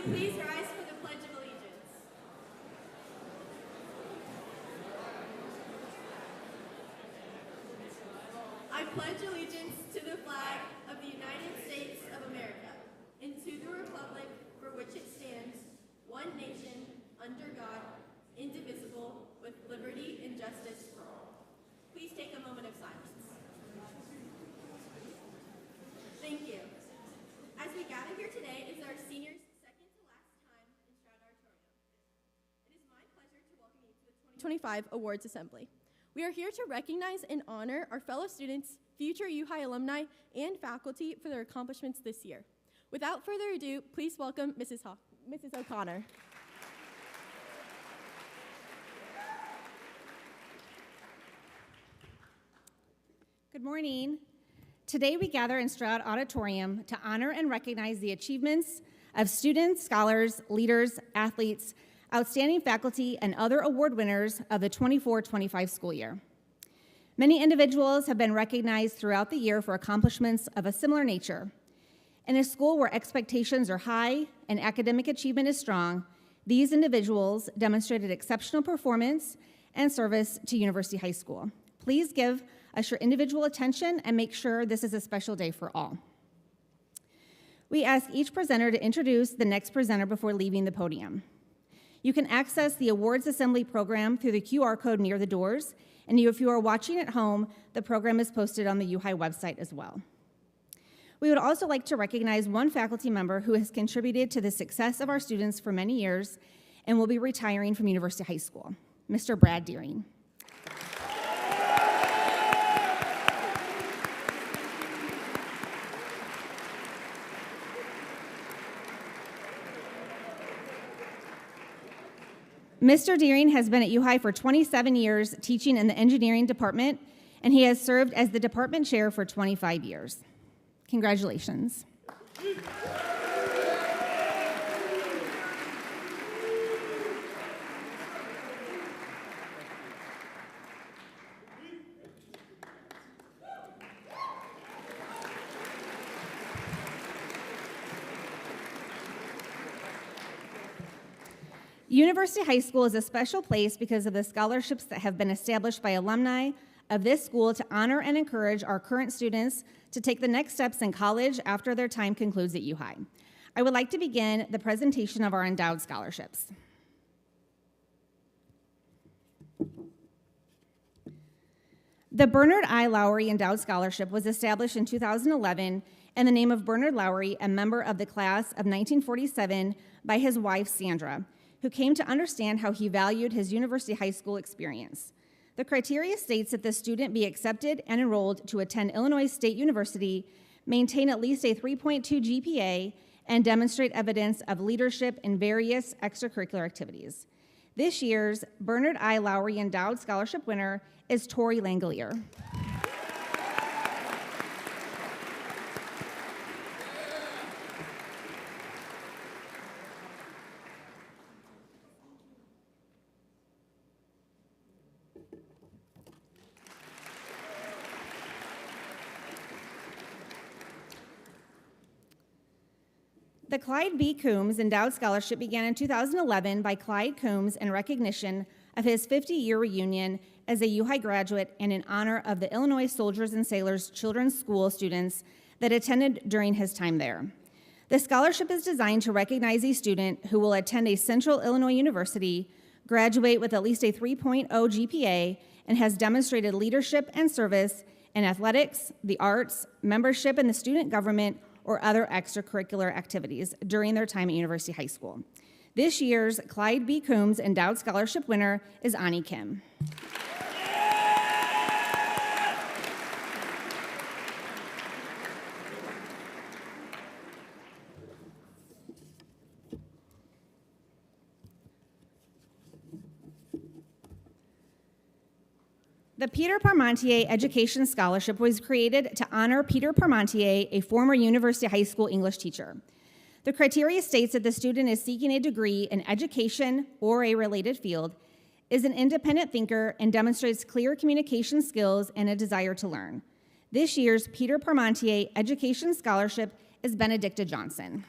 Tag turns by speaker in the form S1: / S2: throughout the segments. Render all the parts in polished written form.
S1: please rise for the Pledge of Allegiance? I pledge allegiance to the flag of the United States of America and to the republic for which it stands, one nation, under God, indivisible, with liberty and justice for all. Please take a moment of silence. Thank you. As we gather here today is our seniors' second to last time in Stroud Auditorium. It is my pleasure to welcome you to the 2025 Awards Assembly. We are here to recognize and honor our fellow students, future U-High alumni, and faculty for their accomplishments this year. Without further ado, please welcome Mrs. O'Connor.
S2: Good morning. Today we gather in Stroud Auditorium to honor and recognize the achievements of students, scholars, leaders, athletes, outstanding faculty, and other award winners of the 24-25 school year. Many individuals have been recognized throughout the year for accomplishments of a similar nature. In a school where expectations are high and academic achievement is strong, these individuals demonstrated exceptional performance and service to University High School. Please give us your individual attention and make sure this is a special day for all. We ask each presenter to introduce the next presenter before leaving the podium. You can access the Awards Assembly program through the QR code near the doors, and if you are watching at home, the program is posted on the U-High website as well. We would also like to recognize one faculty member who has contributed to the success of our students for many years and will be retiring from University High School, Mr. Brad Deering. Mr. Deering has been at U-High for 27 years teaching in the engineering department, and he has served as the department chair for 25 years. Congratulations. University High School is a special place because of the scholarships that have been established by alumni of this school to honor and encourage our current students to take the next steps in college after their time concludes at U-High. I would like to begin the presentation of our endowed scholarships. The Bernard I. Lowry Endowed Scholarship was established in 2011 in the name of Bernard Lowry, a member of the class of 1947, by his wife, Sandra, who came to understand how he valued his University High School experience. The criteria states that the student be accepted and enrolled to attend Illinois State University, maintain at least a 3.2 GPA, and demonstrate evidence of leadership in various extracurricular activities. This year's Bernard I. Lowry Endowed Scholarship winner is Tori Langolier. The Clyde B. Coombs Endowed Scholarship began in 2011 by Clyde Coombs in recognition of his 50-year reunion as a U-High graduate and in honor of the Illinois Soldiers and Sailors Children's School students that attended during his time there. The scholarship is designed to recognize a student who will attend a Central Illinois University, graduate with at least a 3.0 GPA, and has demonstrated leadership and service in athletics, the arts, membership in the student government, or other extracurricular activities during their time at University High School. This year's Clyde B. Coombs Endowed Scholarship winner is Ani Kim. The Peter Parmentier Education Scholarship was created to honor Peter Parmentier, a former University High School English teacher. The criteria states that the student is seeking a degree in education or a related field, is an independent thinker, and demonstrates clear communication skills and a desire to learn. This year's Peter Parmentier Education Scholarship is Benedicta Johnson.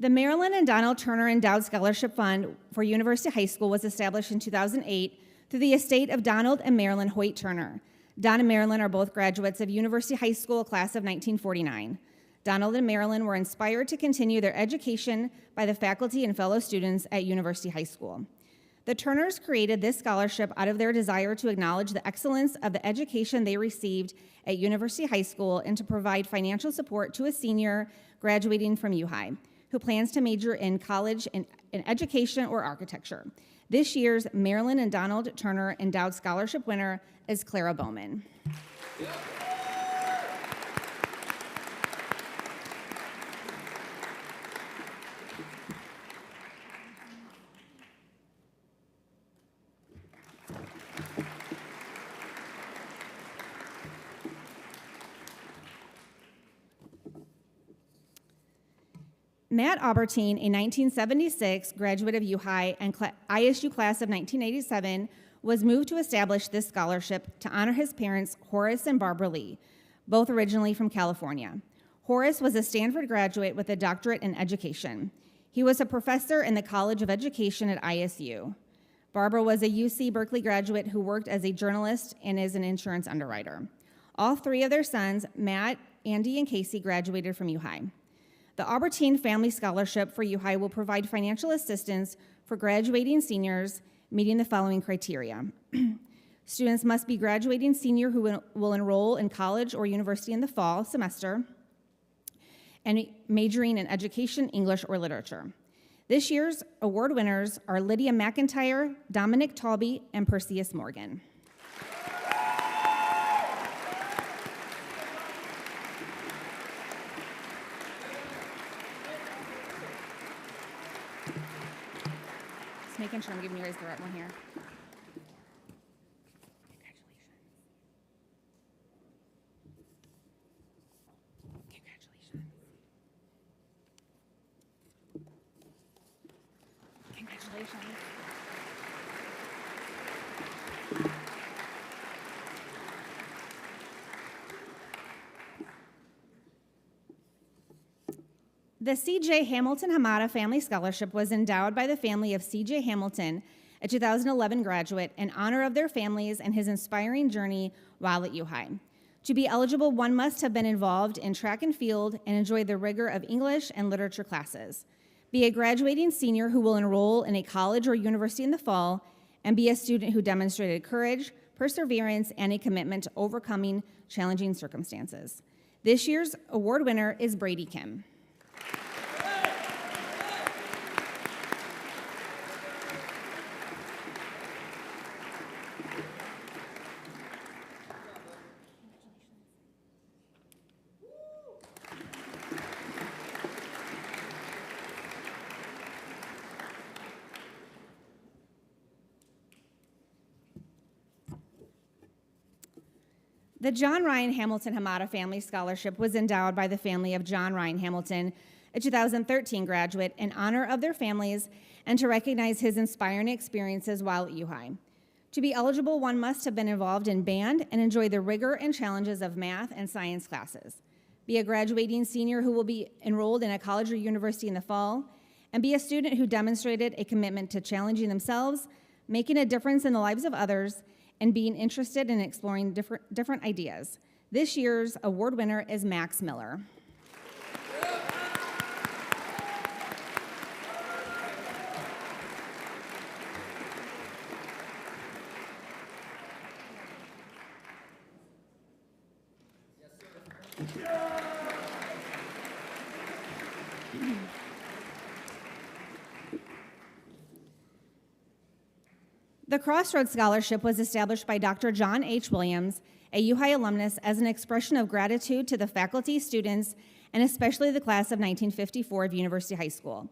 S2: The Marilyn and Donald Turner Endowed Scholarship Fund for University High School was established in 2008 through the estate of Donald and Marilyn Hoyt Turner. Don and Marilyn are both graduates of University High School class of 1949. Donald and Marilyn were inspired to continue their education by the faculty and fellow students at University High School. The Turners created this scholarship out of their desire to acknowledge the excellence of the education they received at University High School and to provide financial support to a senior graduating from U-High who plans to major in college in education or architecture. This year's Marilyn and Donald Turner Endowed Scholarship winner is Clara Bowman. Matt Aubertine, a 1976 graduate of U-High and ISU class of 1987, was moved to establish this scholarship to honor his parents, Horace and Barbara Lee, both originally from California. Horace was a Stanford graduate with a doctorate in education. He was a professor in the College of Education at ISU. Barbara was a UC Berkeley graduate who worked as a journalist and is an insurance underwriter. All three of their sons, Matt, Andy, and Casey, graduated from U-High. The Aubertine Family Scholarship for U-High will provide financial assistance for graduating seniors meeting the following criteria. Students must be graduating senior who will enroll in college or university in the fall semester and majoring in education, English, or literature. This year's award winners are Lydia McIntyre, Dominic Talby, and Perseus Morgan. Just making sure I'm giving you guys the right one here. Congratulations. Congratulations. The C.J. Hamilton Hamada Family Scholarship was endowed by the family of C.J. Hamilton, a 2011 graduate, in honor of their families and his inspiring journey while at U-High. To be eligible, one must have been involved in track and field and enjoyed the rigor of English and literature classes, be a graduating senior who will enroll in a college or university in the fall, and be a student who demonstrated courage, perseverance, and a commitment to overcoming challenging circumstances. This year's award winner is Brady Kim. The John Ryan Hamilton Hamada Family Scholarship was endowed by the family of John Ryan Hamilton, a 2013 graduate, in honor of their families and to recognize his inspiring experiences while at U-High. To be eligible, one must have been involved in band and enjoy the rigor and challenges of math and science classes, be a graduating senior who will be enrolled in a college or university in the fall, and be a student who demonstrated a commitment to challenging themselves, making a difference in the lives of others, and being interested in exploring different ideas. This year's award winner is Max Miller. The Crossroads Scholarship was established by Dr. John H. Williams, a U-High alumnus, as an expression of gratitude to the faculty, students, and especially the class of 1954 of University High School.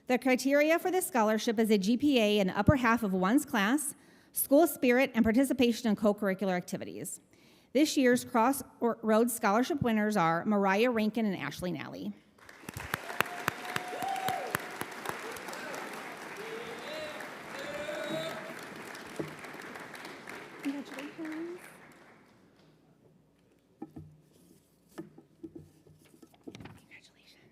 S2: The criteria for this scholarship is a GPA in the upper half of one's class, school spirit, and participation in co-curricular activities. This year's Crossroads Scholarship winners are Mariah Rankin and Ashley Nally. Congratulations. Congratulations.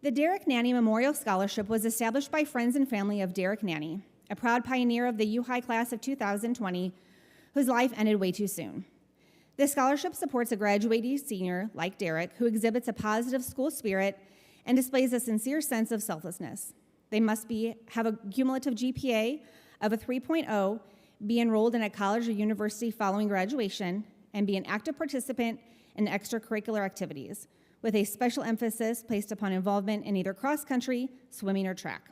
S2: The Derek Nanny Memorial Scholarship was established by friends and family of Derek Nanny, a proud pioneer of the U-High class of 2020, whose life ended way too soon. This scholarship supports a graduating senior like Derek who exhibits a positive school spirit and displays a sincere sense of selflessness. They must have a cumulative GPA of a 3.0, be enrolled in a college or university following graduation, and be an active participant in extracurricular activities, with a special emphasis placed upon involvement in either cross-country, swimming, or track.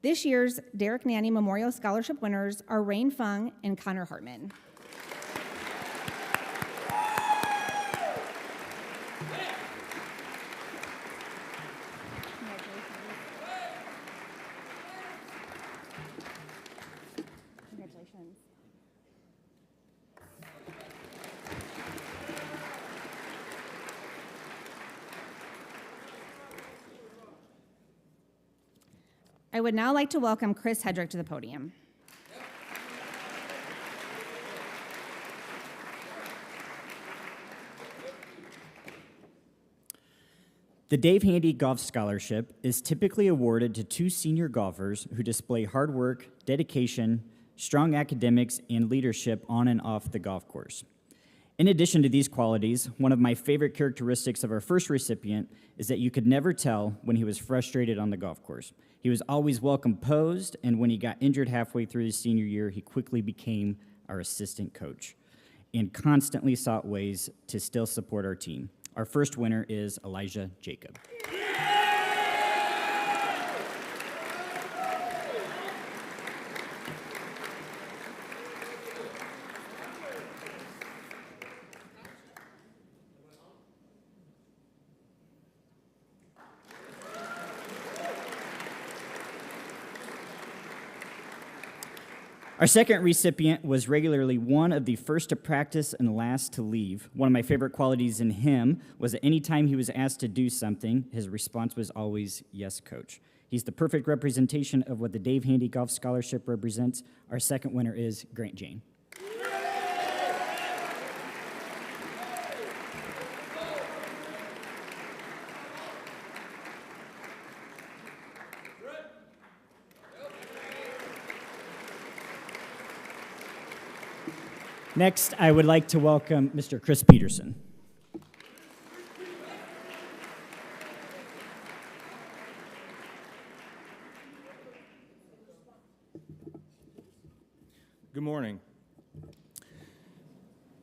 S2: This year's Derek Nanny Memorial Scholarship winners are Rain Fung and Connor Hartman. Congratulations. I would now like to welcome Chris Hedrick to the podium.
S3: The Dave Handy Golf Scholarship is typically awarded to 2 senior golfers who display hard work, dedication, strong academics, and leadership on and off the golf course. In addition to these qualities, one of my favorite characteristics of our first recipient is that you could never tell when he was frustrated on the golf course. He was always well composed, and when he got injured halfway through his senior year, he quickly became our assistant coach and constantly sought ways to still support our team. Our first winner is Elijah Jacob. Our second recipient was regularly one of the first to practice and last to leave. One of my favorite qualities in him was that anytime he was asked to do something, his response was always, "Yes, coach." He's the perfect representation of what the Dave Handy Golf Scholarship represents. Our second winner is Grant Jane. Next, I would like to welcome Mr. Chris Peterson.
S4: Good morning.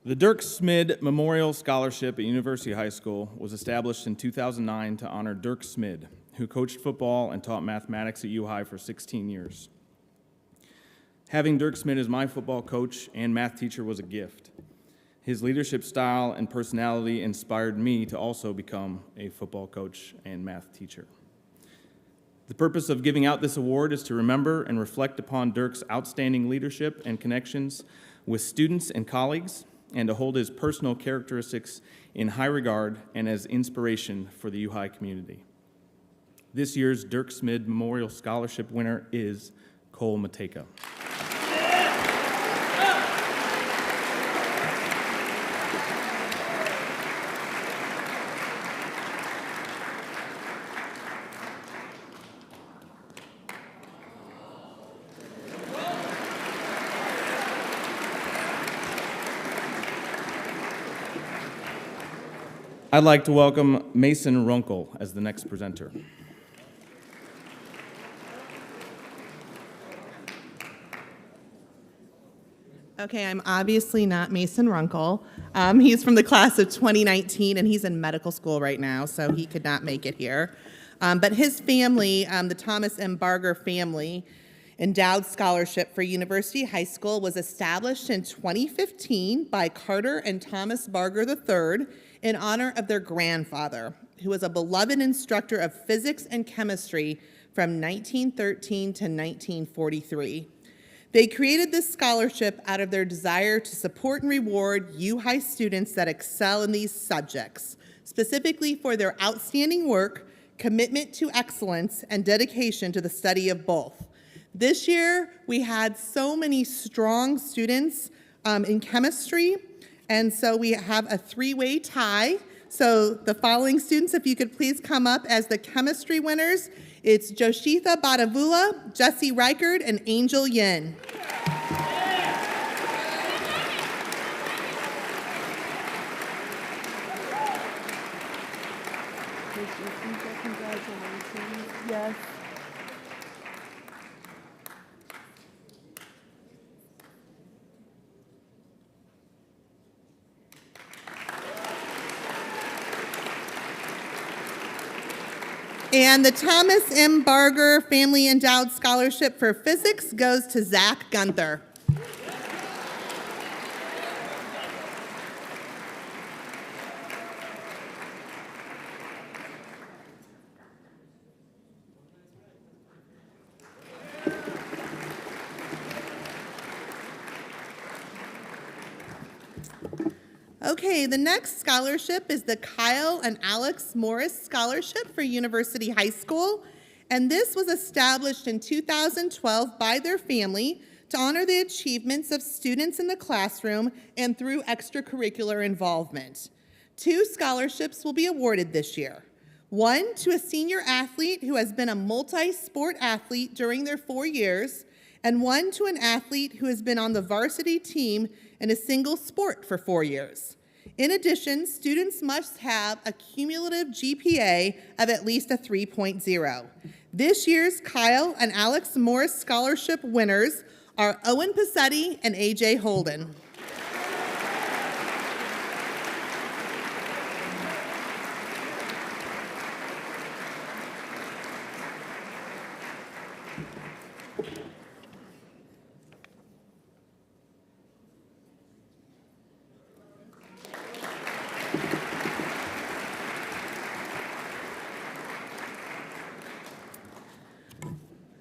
S4: The Dirk Smid Memorial Scholarship at University High School was established in 2009 to honor Dirk Smid, who coached football and taught mathematics at U-High for 16 years. Having Dirk Smid as my football coach and math teacher was a gift. His leadership style and personality inspired me to also become a football coach and math teacher. The purpose of giving out this award is to remember and reflect upon Dirk's outstanding leadership and connections with students and colleagues, and to hold his personal characteristics in high regard and as inspiration for the U-High community. This year's Dirk Smid Memorial Scholarship winner is Cole Mateka. I'd like to welcome Mason Runkle as the next presenter.
S5: Okay, I'm obviously not Mason Runkle. He's from the class of 2019, and he's in medical school right now, so he could not make it here. But his family, the Thomas M. Barger family, endowed scholarship for University High School was established in 2015 by Carter and Thomas Barger III in honor of their grandfather, who was a beloved instructor of physics and chemistry from 1913 to 1943. They created this scholarship out of their desire to support and reward U-High students that excel in these subjects, specifically for their outstanding work, commitment to excellence, and dedication to the study of both. This year, we had so many strong students in chemistry, and so we have a three-way tie. So the following students, if you could please come up as the chemistry winners. It's Joshitha Badavula, Jesse Reichard, and Angel Yin.
S6: Congratulations. Yes.
S5: And the Thomas M. Barger Family Endowed Scholarship for Physics goes to Zach Gunther. Okay, the next scholarship is the Kyle and Alex Morris Scholarship for University High School. And this was established in 2012 by their family to honor the achievements of students in the classroom and through extracurricular involvement. 2 scholarships will be awarded this year. One to a senior athlete who has been a multi-sport athlete during their 4 years, and one to an athlete who has been on the varsity team in a single sport for 4 years. In addition, students must have a cumulative GPA of at least a 3.0. This year's Kyle and Alex Morris Scholarship winners are Owen Passetti and AJ Holden.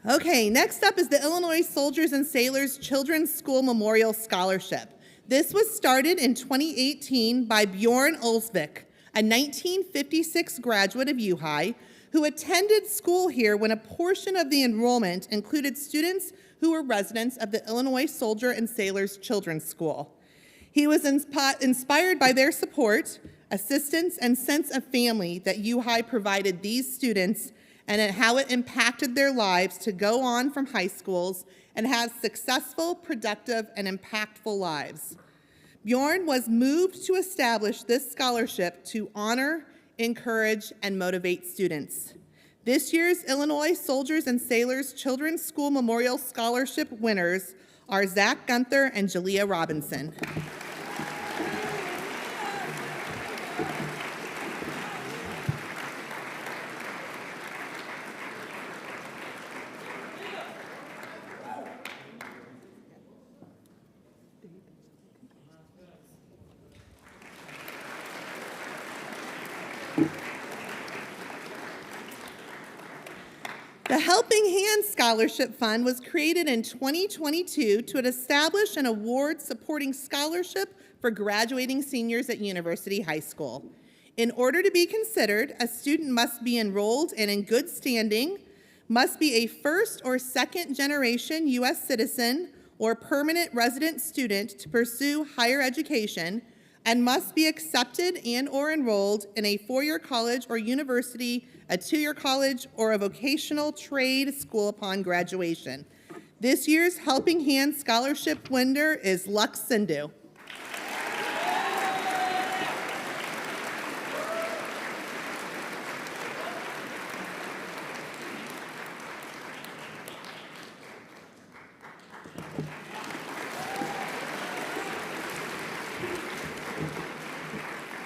S5: Okay, next up is the Illinois Soldiers and Sailors Children's School Memorial Scholarship. This was started in 2018 by Bjorn Ulsvik, a 1956 graduate of U-High who attended school here when a portion of the enrollment included students who were residents of the Illinois Soldier and Sailors Children's School. He was inspired by their support, assistance, and sense of family that U-High provided these students and at how it impacted their lives to go on from high schools and have successful, productive, and impactful lives. Bjorn was moved to establish this scholarship to honor, encourage, and motivate students. This year's Illinois Soldiers and Sailors Children's School Memorial Scholarship winners are Zach Gunther and Jalea Robinson. The Helping Hands Scholarship Fund was created in 2022 to establish an award supporting scholarship for graduating seniors at University High School. In order to be considered, a student must be enrolled and in good standing, must be a first or second generation U.S. citizen or permanent resident student to pursue higher education, and must be accepted and or enrolled in a four-year college or university, a two-year college, or a vocational trade school upon graduation. This year's Helping Hands Scholarship winner is Lux Sindhu.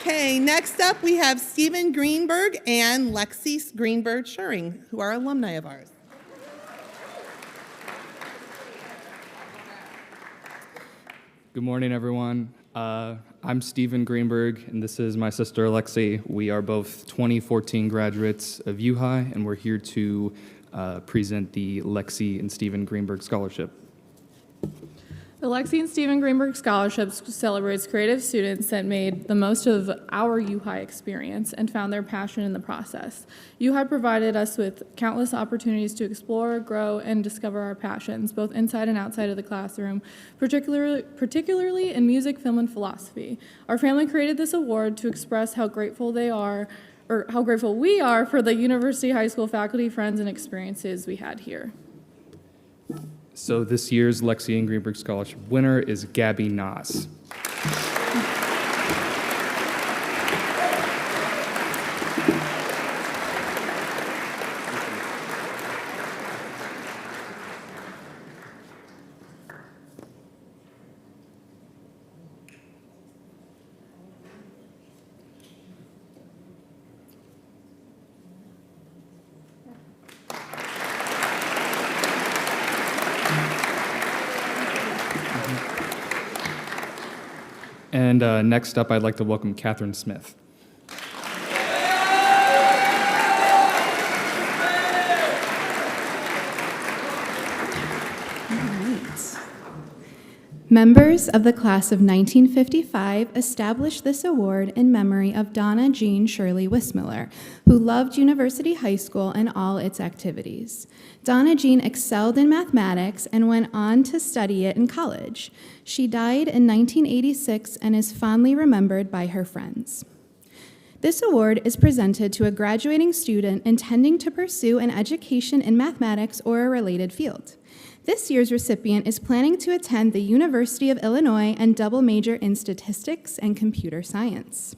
S5: Okay, next up we have Stephen Greenberg and Lexi Greenberg Schuring, who are alumni of ours.
S7: Good morning, everyone. I'm Stephen Greenberg, and this is my sister, Lexi. We are both 2014 graduates of U-High, and we're here to present the Lexi and Stephen Greenberg Scholarship.
S6: The Lexi and Stephen Greenberg Scholarships celebrates creative students that made the most of our U-High experience and found their passion in the process. U-High provided us with countless opportunities to explore, grow, and discover our passions, both inside and outside of the classroom, particularly in music, film, and philosophy. Our family created this award to express how grateful we are for the University High School faculty, friends, and experiences we had here.
S7: So this year's Lexi and Greenberg Scholarship winner is Gabby Nas. And next up, I'd like to welcome Catherine Smith.
S8: Members of the class of 1955 established this award in memory of Donna Jean Shirley Wismiller, who loved University High School and all its activities. Donna Jean excelled in mathematics and went on to study it in college. She died in 1986 and is fondly remembered by her friends. This award is presented to a graduating student intending to pursue an education in mathematics or a related field. This year's recipient is planning to attend the University of Illinois and double major in statistics and computer science.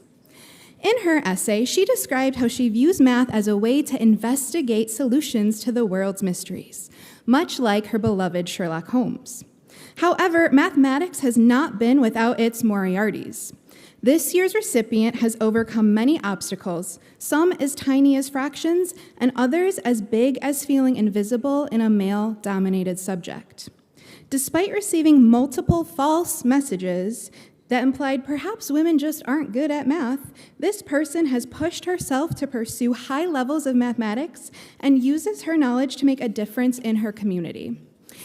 S8: In her essay, she described how she views math as a way to investigate solutions to the world's mysteries, much like her beloved Sherlock Holmes. However, mathematics has not been without its Moriartys. This year's recipient has overcome many obstacles, some as tiny as fractions, and others as big as feeling invisible in a male-dominated subject. Despite receiving multiple false messages that implied perhaps women just aren't good at math, this person has pushed herself to pursue high levels of mathematics and uses her knowledge to make a difference in her community.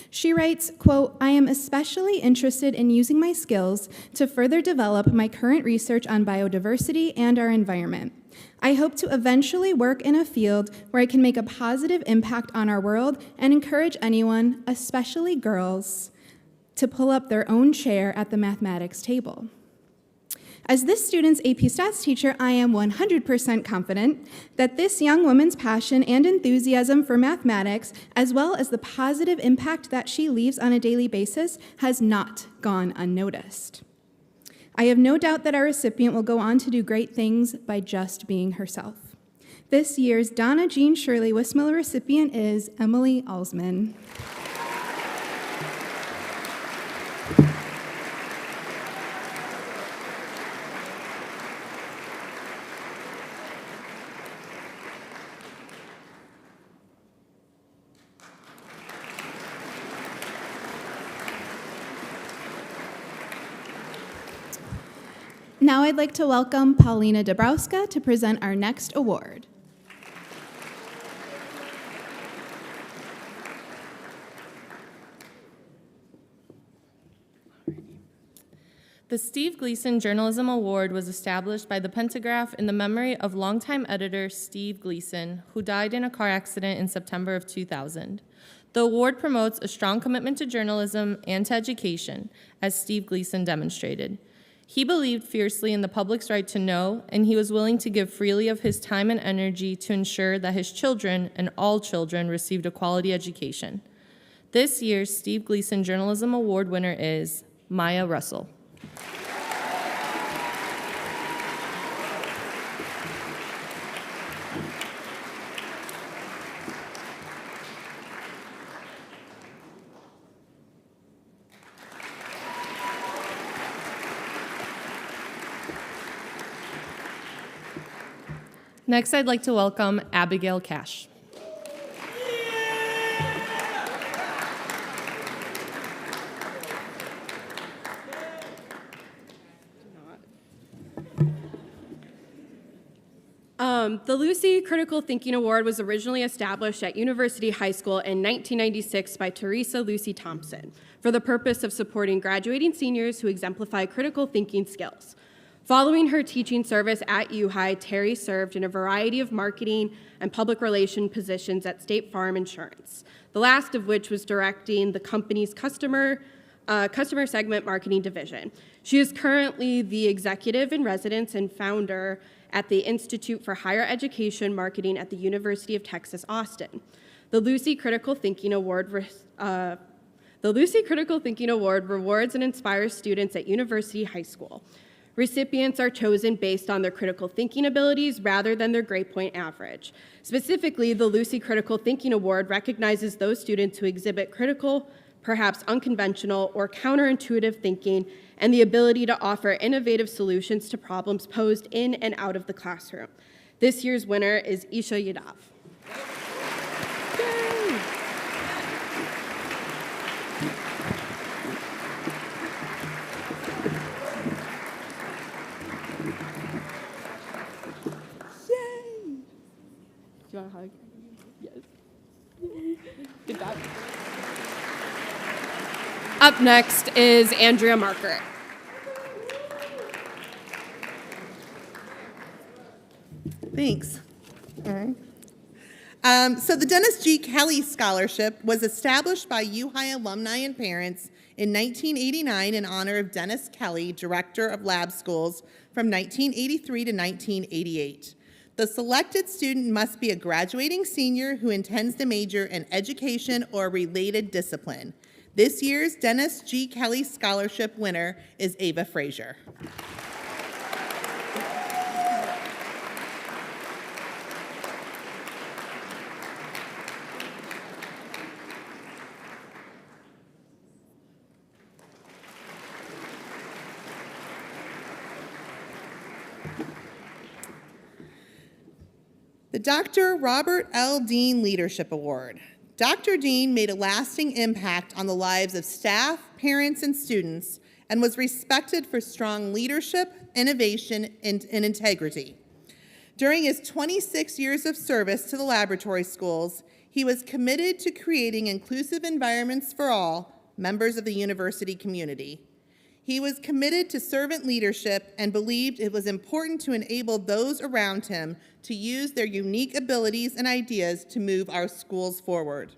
S8: She writes, quote, "I am especially interested in using my skills to further develop my current research on biodiversity and our environment. I hope to eventually work in a field where I can make a positive impact on our world and encourage anyone, especially girls, to pull up their own chair at the mathematics table." As this student's AP Stats teacher, I am 100% confident that this young woman's passion and enthusiasm for mathematics, as well as the positive impact that she leaves on a daily basis, has not gone unnoticed. I have no doubt that our recipient will go on to do great things by just being herself. This year's Donna Jean Shirley Wismiller recipient is Emily Alsman. Now I'd like to welcome Paulina Dabrowska to present our next award.
S9: The Steve Gleason Journalism Award was established by the Pentagraph in the memory of longtime editor Steve Gleason, who died in a car accident in September of 2000. The award promotes a strong commitment to journalism and to education, as Steve Gleason demonstrated. He believed fiercely in the public's right to know, and he was willing to give freely of his time and energy to ensure that his children and all children received a quality education. This year's Steve Gleason Journalism Award winner is Maya Russell. Next, I'd like to welcome Abigail Cash.
S10: The Lucy Critical Thinking Award was originally established at University High School in 1996 by Teresa Lucy Thompson for the purpose of supporting graduating seniors who exemplify critical thinking skills. Following her teaching service at UHI, Terry served in a variety of marketing and public relation positions at State Farm Insurance, the last of which was directing the company's customer segment marketing division. She is currently the executive in residence and founder at the Institute for Higher Education Marketing at the University of Texas, Austin. The Lucy Critical Thinking Award rewards and inspires students at University High School. Recipients are chosen based on their critical thinking abilities rather than their grade point average. Specifically, the Lucy Critical Thinking Award recognizes those students who exhibit critical, perhaps unconventional or counterintuitive thinking, and the ability to offer innovative solutions to problems posed in and out of the classroom. This year's winner is Isha Yadav. Do you want a hug? Yes. Good job. Up next is Andrea Marker.
S5: Thanks. All right. So the Dennis G. Kelly Scholarship was established by UHI alumni and parents in 1989 in honor of Dennis Kelly, Director of Lab Schools from 1983 to 1988. The selected student must be a graduating senior who intends to major in education or related discipline. This year's Dennis G. Kelly Scholarship winner is Ava Frazier. The Dr. Robert L. Dean Leadership Award. Dr. Dean made a lasting impact on the lives of staff, parents, and students, and was respected for strong leadership, innovation, and integrity. During his 26 years of service to the laboratory schools, he was committed to creating inclusive environments for all members of the university community. He was committed to servant leadership and believed it was important to enable those around him to use their unique abilities and ideas to move our schools forward.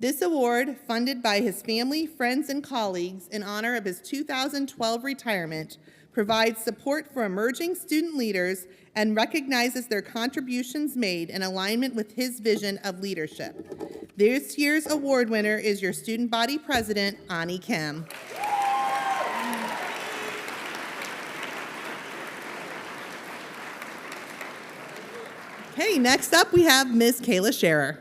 S5: This award, funded by his family, friends, and colleagues in honor of his 2012 retirement, provides support for emerging student leaders and recognizes their contributions made in alignment with his vision of leadership. This year's award winner is your student body president, Ani Kim. Okay, next up we have Ms. Kayla Scherer.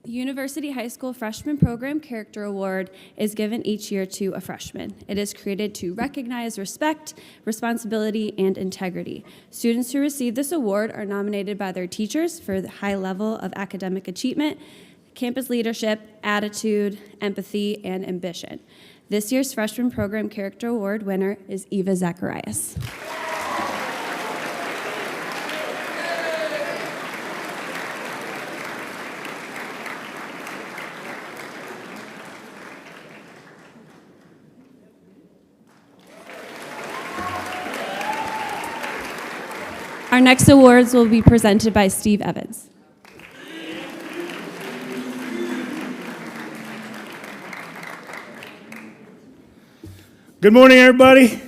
S11: The University High School Freshman Program Character Award is given each year to a freshman. It is created to recognize respect, responsibility, and integrity. Students who receive this award are nominated by their teachers for the high level of academic achievement, campus leadership, attitude, empathy, and ambition. This year's Freshman Program Character Award winner is Eva Zacharias. Our next awards will be presented by Steve Evans.
S12: Good morning, everybody.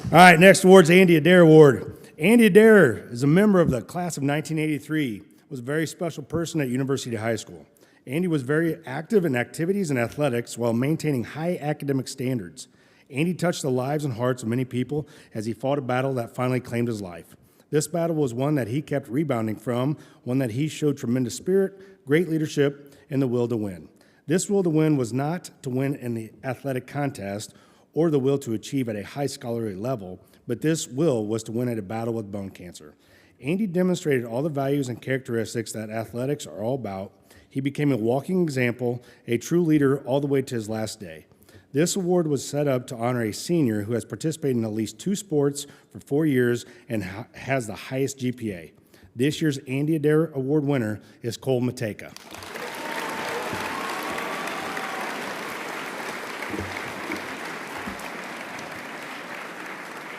S12: All right, next award's the Andy Adair Award. Andy Adair is a member of the class of 1983, was a very special person at University High School. Andy was very active in activities and athletics while maintaining high academic standards. Andy touched the lives and hearts of many people as he fought a battle that finally claimed his life. This battle was one that he kept rebounding from, one that he showed tremendous spirit, great leadership, and the will to win. This will to win was not to win in the athletic contest or the will to achieve at a high scholarly level, but this will was to win at a battle with bone cancer. Andy demonstrated all the values and characteristics that athletics are all about. He He became a walking example, a true leader all the way to his last day. This award was set up to honor a senior who has participated in at least 2 sports for 4 years and has the highest GPA. This year's Andy Adair Award winner is Cole Mateka.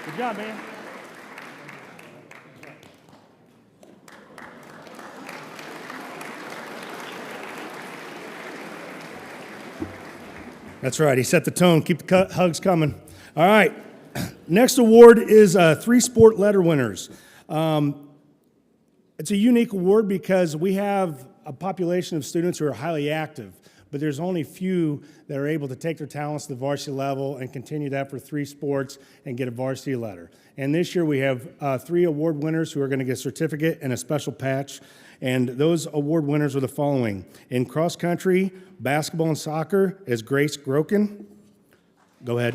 S12: Good job, man. That's right. He set the tone. Keep the hugs coming. All right. Next award is 3 sport letter winners. It's a unique award because we have a population of students who are highly active, but there's only few that are able to take their talents to the varsity level and continue that for 3 sports and get a varsity letter. And this year we have 3 award winners who are going to get a certificate and a special patch. And those award winners are the following. In cross country, basketball, and soccer is Grace Groken. Go ahead.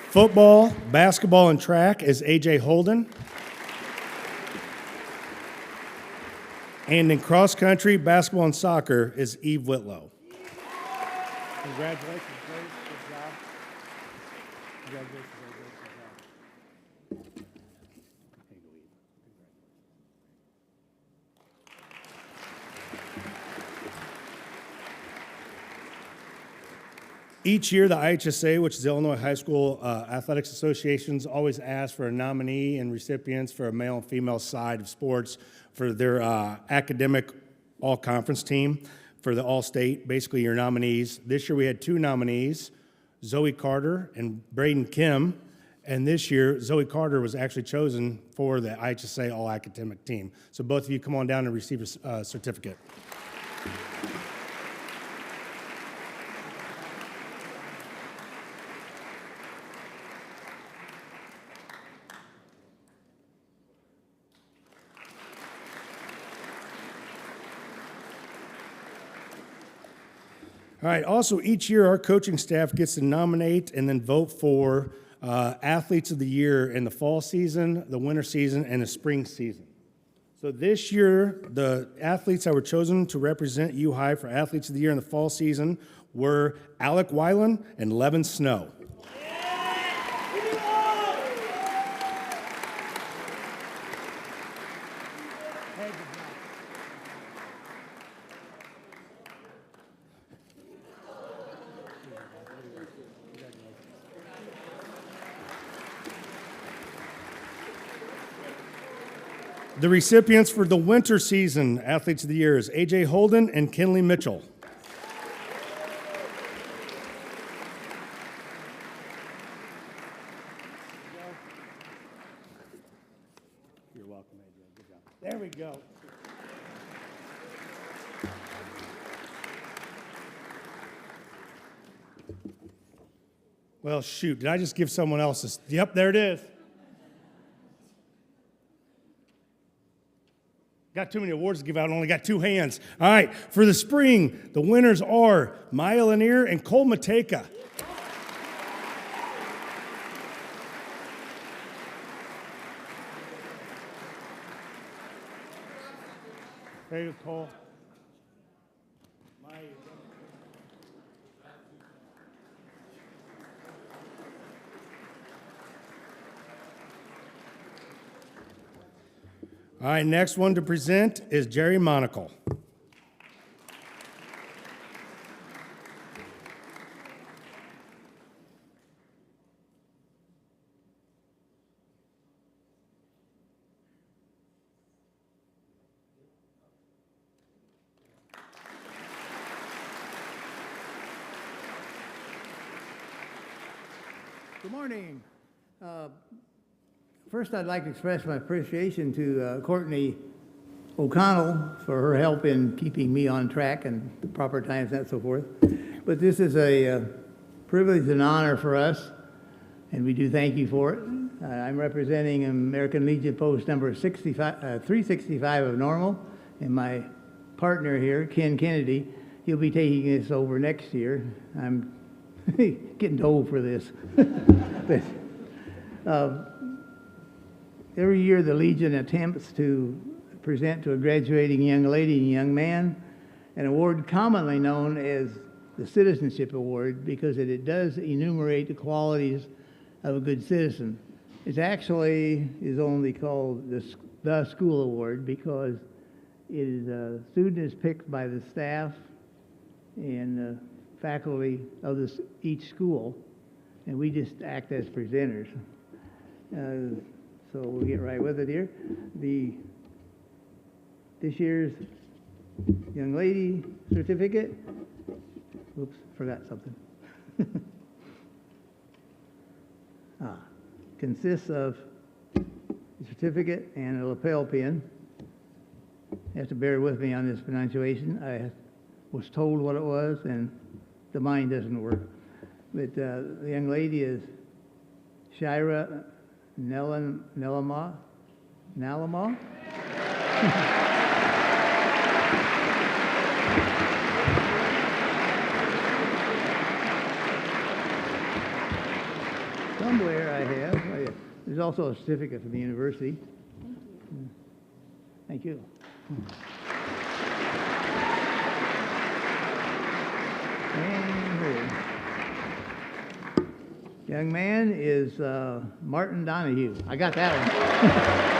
S12: Football, basketball, and track is AJ Holden. And in cross country, basketball, and soccer is Eve Whitlow. Congratulations, Grace. Good job. Congratulations. Each year, the IHSA, which is the Illinois High School Athletics Associations, always asks for a nominee and recipients for a male and female side of sports for their academic all-conference team for the all-state, basically your nominees. This year we had 2 nominees, Zoe Carter and Braden Kim, and this year Zoe Carter was actually chosen for the IHSA all-academic team. So both of you come on down and receive a certificate. All right, also each year our coaching staff gets to nominate and then vote for athletes of the year in the fall season, the winter season, and the spring season. So this year, the athletes that were chosen to represent U High for athletes of the year in the fall season were Alec Weiland and Levin Snow. The recipients for the winter season athletes of the year is AJ Holden and Kinley Mitchell. You're welcome, AJ. Good job. There we go. Well, shoot, did I just give someone else this? Yep, there it is. Got too many awards to give out, only got 2 hands. All right, for the spring, the winners are Maya Lanier and Cole Mateka. There you go, Cole. All right, next one to present is Jerry Monacle.
S13: Good morning. First, I'd like to express my appreciation to Courtney O'Connell for her help in keeping me on track and the proper times and so forth. But this is a privilege and honor for us, and we do thank you for it. I'm representing American Legion Post number 365 of Normal, and my partner here, Ken Kennedy, he'll be taking this over next year. I'm getting old for this. But, every year the Legion attempts to present to a graduating young lady and young man an award commonly known as the Citizenship Award because it does enumerate the qualities of a good citizen. It actually is only called the School Award because it is a student is picked by the staff and faculty of each school, and we just act as presenters. So we'll get right with it here. This year's young lady certificate, oops, forgot something. Consists of a certificate and a lapel pin. You have to bear with me on this pronunciation. I was told what it was, and the mind doesn't work. But the young lady is Shira Nalama. Somewhere I have. Oh, yeah. There's also a certificate from the university. Thank you. And here. Young man is Martin Donahue. I got that one.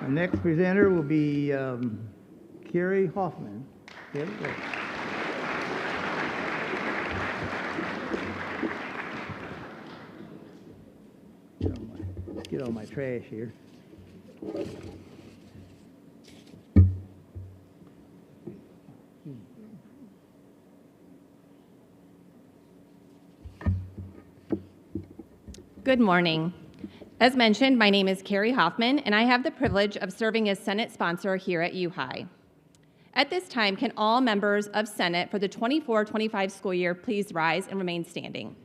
S13: Our next presenter will be Carrie Hoffman. There we go. Get all my trash here.
S14: Good morning. As mentioned, my name is Carrie Hoffman, and I have the privilege of serving as Senate sponsor here at U-High. At this time, can all members of Senate for the 24-25 school year please rise and remain standing?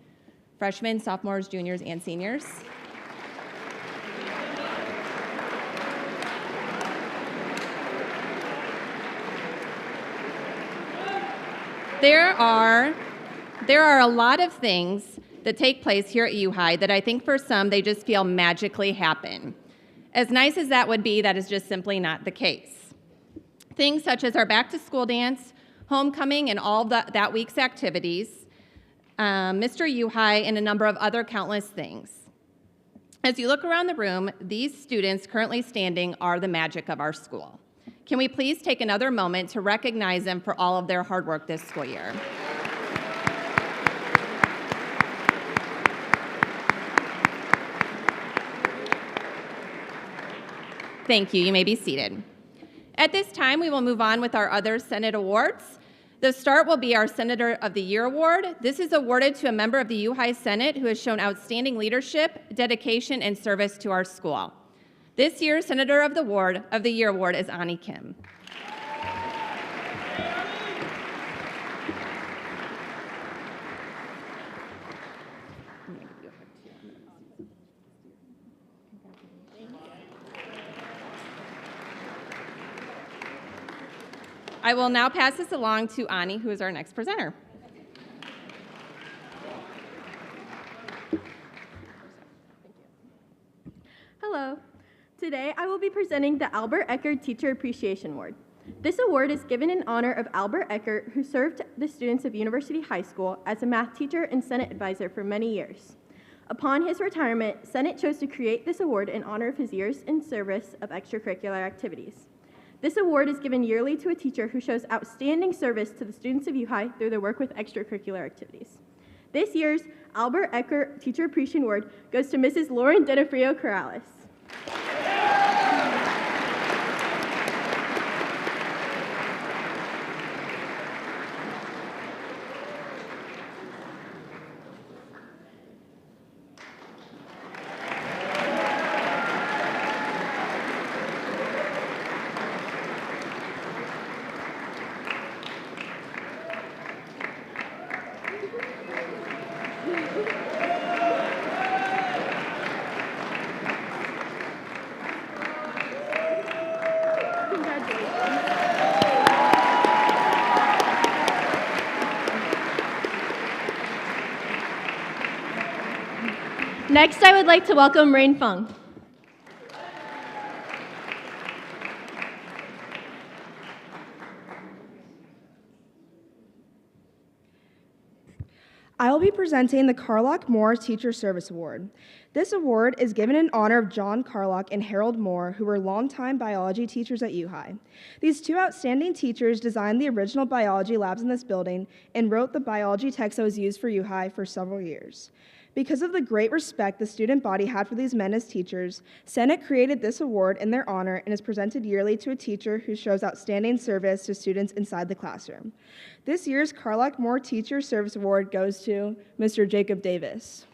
S14: Freshmen, sophomores, juniors, and seniors. There are a lot of things that take place here at U-High that I think for some, they just feel magically happen. As nice as that would be, that is just simply not the case. Things such as our back-to-school dance, homecoming, and all that week's activities, Mr. U-High, and a number of other countless things. As you look around the room, these students currently standing are the magic of our school. Can we please take another moment to recognize them for all of their hard work this school year? Thank you. You may be seated. At this time, we will move on with our other Senate awards. The start will be our Senator of the Year Award. This is awarded to a member of the U-High Senate who has shown outstanding leadership, dedication, and service to our school. This year's Senator of the Year Award is Ani Kim. I will now pass this along to Ani, who is our next presenter.
S1: Hello. Today I will be presenting the Albert Eckert Teacher Appreciation Award. This award is given in honor of Albert Eckert, who served the students of University High School as a math teacher and Senate advisor for many years. Upon his retirement, Senate chose to create this award in honor of his years in service of extracurricular activities. This award is given yearly to a teacher who shows outstanding service to the students of U-High through their work with extracurricular activities. This year's Albert Eckert Teacher Appreciation Award goes to Mrs. Lauren Denifrio Corrales. Next, I would like to welcome Rain Fung.
S15: I will be presenting the Carlock Moore Teacher Service Award. This award is given in honor of John Carlock and Harold Moore, who were longtime biology teachers at U-High. These two outstanding teachers designed the original biology labs in this building and wrote the biology text that was used for U-High for several years. Because of the great respect the student body had for these men as teachers, Senate created this award in their honor and is presented yearly to a teacher who shows outstanding service to students inside the classroom. This year's Carlock Moore Teacher Service Award goes to Mr. Jacob Davis.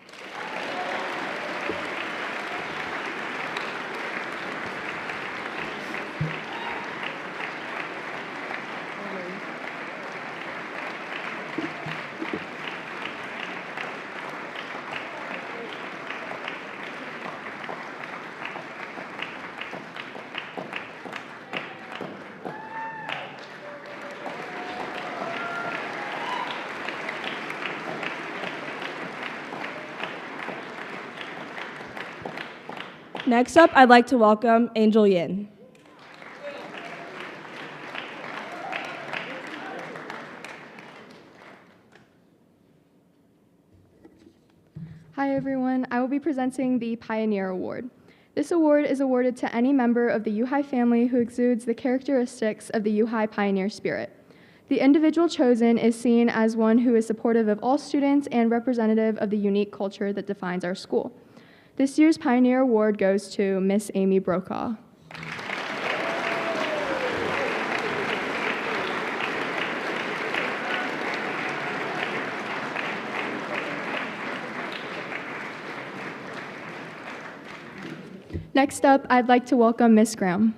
S15: Next up, I'd like to welcome Angel Yin.
S16: Hi everyone, I will be presenting the Pioneer Award. This award is awarded to any member of the U-High family who exudes the characteristics of the U-High pioneer spirit. The individual chosen is seen as one who is supportive of all students and representative of the unique culture that defines our school. This year's Pioneer Award goes to Miss Amy Brokaw. Next up, I'd like to welcome Miss Graham.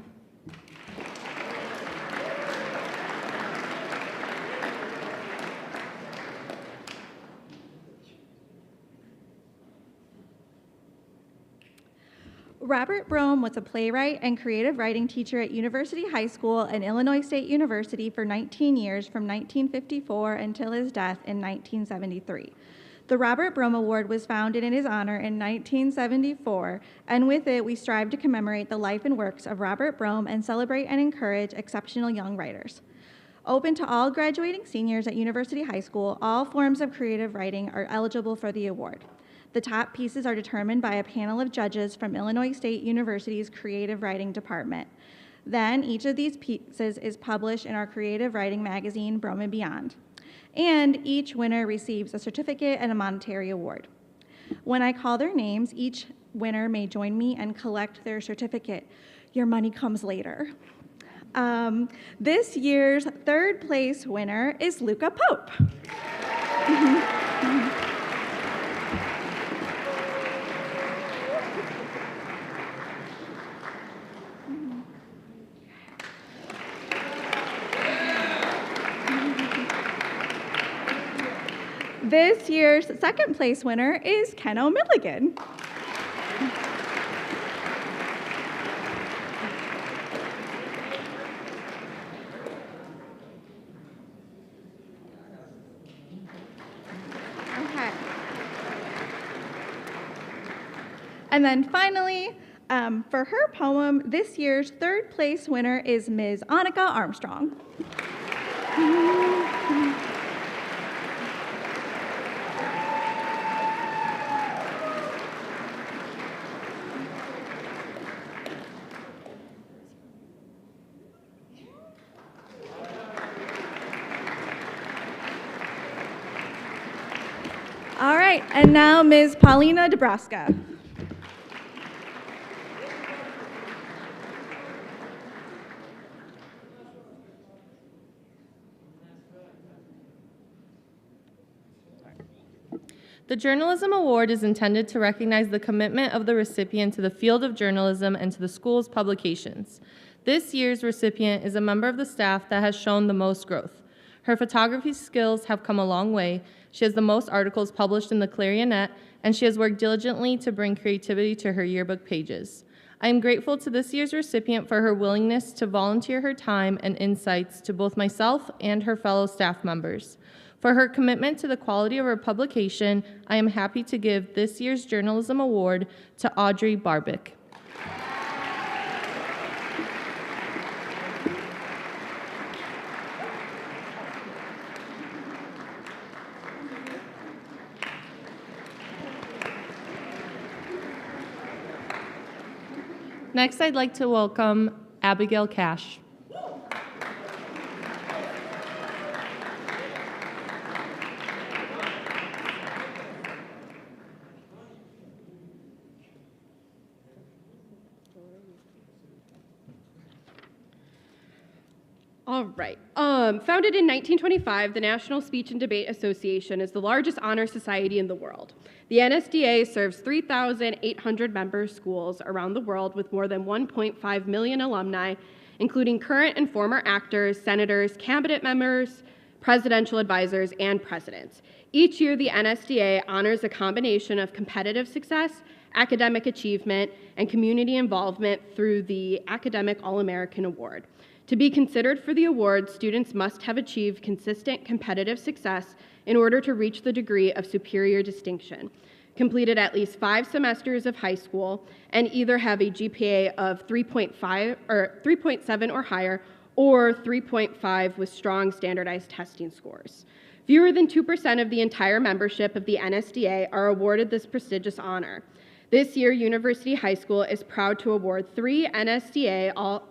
S2: Robert Brome was a playwright and creative writing teacher at University High School and Illinois State University for 19 years from 1954 until his death in 1973. The Robert Brome Award was founded in his honor in 1974, and with it we strive to commemorate the life and works of Robert Brome and celebrate and encourage exceptional young writers. Open to all graduating seniors at University High School, all forms of creative writing are eligible for the award. The top pieces are determined by a panel of judges from Illinois State University's Creative Writing Department. Then each of these pieces is published in our creative writing magazine, Brome and Beyond. And each winner receives a certificate and a monetary award. When I call their names, each winner may join me and collect their certificate. Your money comes later. This year's third place winner is Luca Pope. This year's second place winner is Ken O'Milligan. Okay. And then finally, for her poem, this year's third place winner is Ms. Annika Armstrong. All right, and now Ms. Paulina Dabrowska.
S9: The Journalism Award is intended to recognize the commitment of the recipient to the field of journalism and to the school's publications. This year's recipient is a member of the staff that has shown the most growth. Her photography skills have come a long way. She has the most articles published in the Clarionet, and she has worked diligently to bring creativity to her yearbook pages. I am grateful to this year's recipient for her willingness to volunteer her time and insights to both myself and her fellow staff members. For her commitment to the quality of her publication, I am happy to give this year's Journalism Award to Audrey Barbic. Next, I'd like to welcome Abigail Cash.
S10: All right. Founded in 1925, the National Speech and Debate Association is the largest honor society in the world. The NSDA serves 3,800 member schools around the world with more than 1.5 million alumni, including current and former actors, senators, cabinet members, presidential advisors, and presidents. Each year, the NSDA honors a combination of competitive success, academic achievement, and community involvement through the Academic All-American Award. To be considered for the award, students must have achieved consistent competitive success in order to reach the degree of superior distinction, completed at least 5 semesters of high school, and either have a GPA of 3.5 or 3.7 or higher, or 3.5 with strong standardized testing scores. Fewer than 2% of the entire membership of the NSDA are awarded this prestigious honor. This year, University High School is proud to award 3 NSDA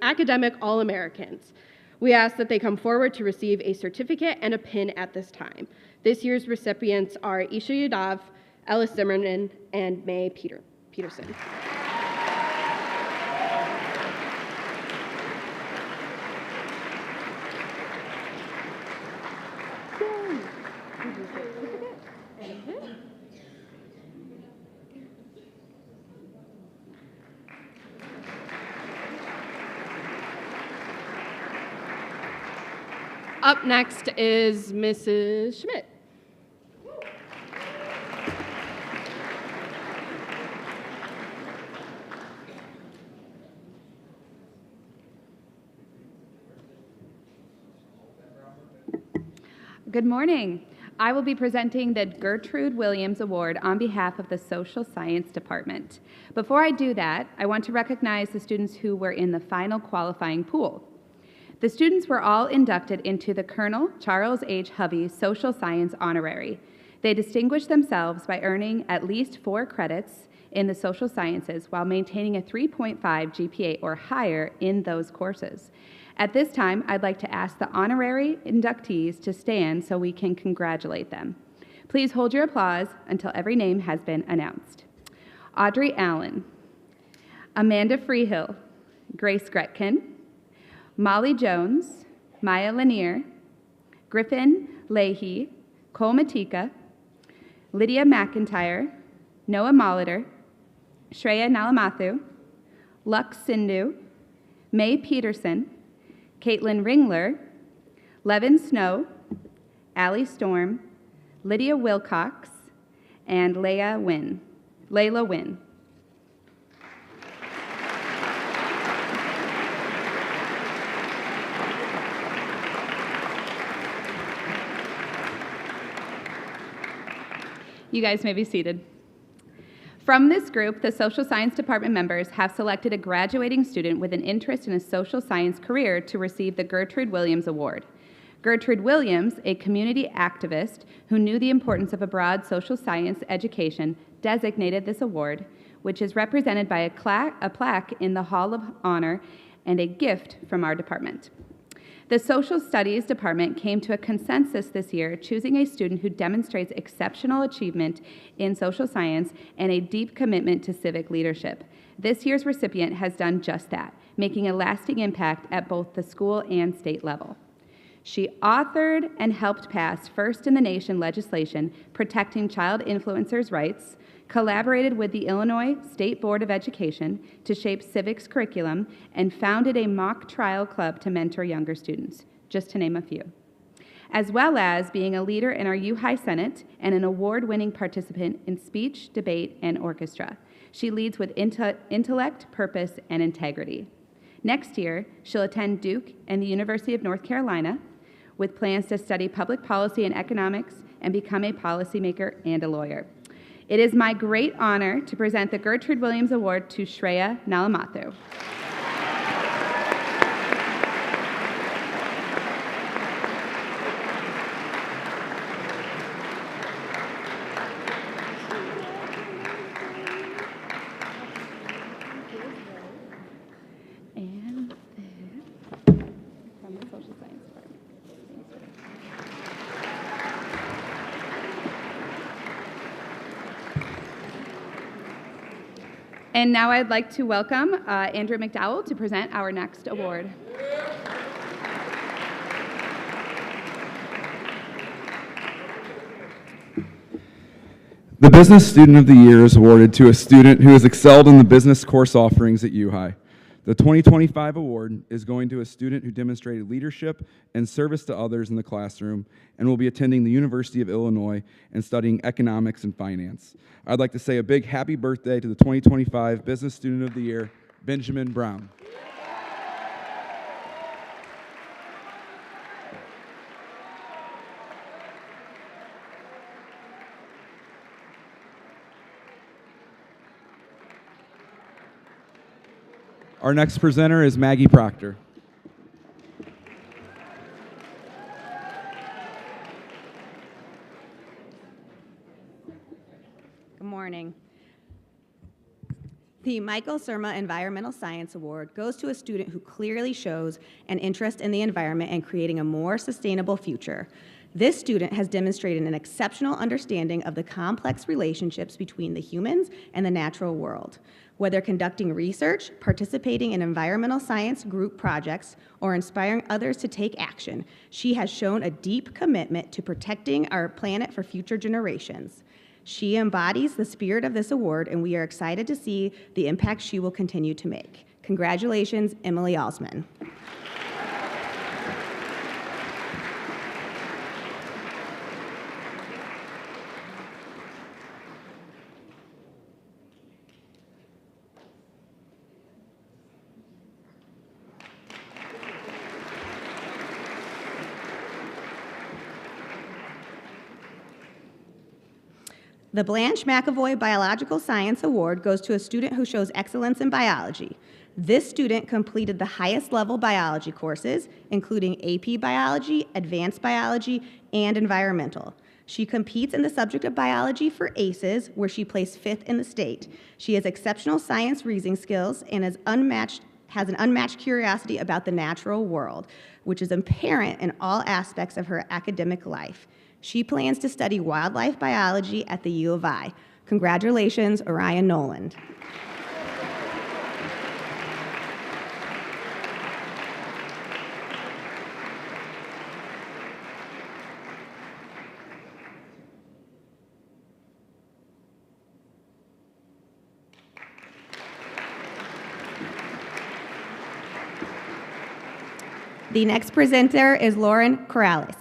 S10: Academic All-Americans. We ask that they come forward to receive a certificate and a pin at this time. This year's recipients are Isha Yadav, Ellis Zimmerman, and May Peterson. Up next is Mrs. Schmidt.
S17: Good morning. I will be presenting the Gertrude Williams Award on behalf of the Social Science Department. Before I do that, I want to recognize the students who were in the final qualifying pool. The students were all inducted into the Colonel Charles H. Hovey Social Science Honorary. They distinguished themselves by earning at least 4 credits in the social sciences while maintaining a 3.5 GPA or higher in those courses. At this time, I'd like to ask the honorary inductees to stand so we can congratulate them. Please hold your applause until every name has been announced. Audrey Allen, Amanda Freehill, Grace Gretkin, Molly Jones, Maya Lanier, Griffin Leahy, Cole Matika, Lydia McIntyre, Noah Molitor, Shreya Nalamathu, Lux Sindhu, May Peterson, Caitlin Ringler, Levin Snow, Allie Storm, Lydia Wilcox, and Layla Wynn. You guys may be seated. From this group, the Social Science Department members have selected a graduating student with an interest in a social science career to receive the Gertrude Williams Award. Gertrude Williams, a community activist who knew the importance of a broad social science education, designated this award, which is represented by a plaque in the Hall of Honor and a gift from our department. The Social Studies Department came to a consensus this year, choosing a student who demonstrates exceptional achievement in social science and a deep commitment to civic leadership. This year's recipient has done just that, making a lasting impact at both the school and state level. She authored and helped pass first-in-the-nation legislation protecting child influencers' rights, collaborated with the Illinois State Board of Education to shape civics curriculum, and founded a mock trial club to mentor younger students, just to name a few. As well as being a leader in our U-High Senate and an award-winning participant in speech, debate, and orchestra. She leads with intellect, purpose, and integrity. Next year, she'll attend Duke and the University of North Carolina, with plans to study public policy and economics and become a policymaker and a lawyer. It is my great honor to present the Gertrude Williams Award to Shreya Nalamathu. And this from the Social Science Department. And now I'd like to welcome Andrew McDowell to present our next award.
S18: The Business Student of the Year is awarded to a student who has excelled in the business course offerings at U-High. The 2025 award is going to a student who demonstrated leadership and service to others in the classroom and will be attending the University of Illinois and studying economics and finance. I'd like to say a big happy birthday to the 2025 Business Student of the Year, Benjamin Brown. Our next presenter is Maggie Proctor.
S19: Good morning. The Michael Surma Environmental Science Award goes to a student who clearly shows an interest in the environment and creating a more sustainable future. This student has demonstrated an exceptional understanding of the complex relationships between the humans and the natural world. Whether conducting research, participating in environmental science group projects, or inspiring others to take action, she has shown a deep commitment to protecting our planet for future generations. She embodies the spirit of this award, and we are excited to see the impact she will continue to make. Congratulations, Emily Alsman. The Blanche McAvoy Biological Science Award goes to a student who shows excellence in biology. This student completed the highest level biology courses, including AP Biology, Advanced Biology, and Environmental. She competes in the subject of biology for ACES, where she placed 5th in the state. She has exceptional science reasoning skills and has an unmatched curiosity about the natural world, which is apparent in all aspects of her academic life. She plans to study wildlife biology at the U of I. Congratulations, Orion Noland. The next presenter is Lauren Corrales.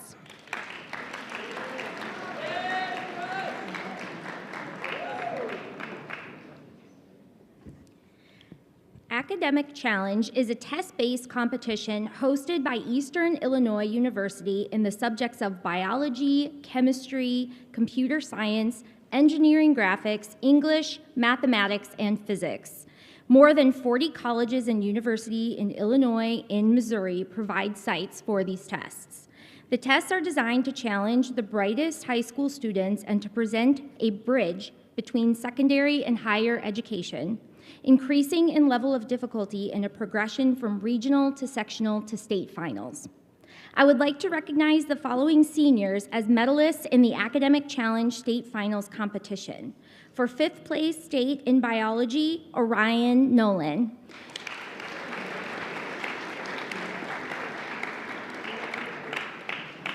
S20: Academic Challenge is a test-based competition hosted by Eastern Illinois University in the subjects of biology, chemistry, computer science, engineering graphics, English, mathematics, and physics. More than 40 colleges and universities in Illinois and Missouri provide sites for these tests. The tests are designed to challenge the brightest high school students and to present a bridge between secondary and higher education, increasing in level of difficulty in a progression from regional to sectional to state finals. I would like to recognize the following seniors as medalists in the Academic Challenge State Finals competition. For 5th place state in biology, Orion Nolan.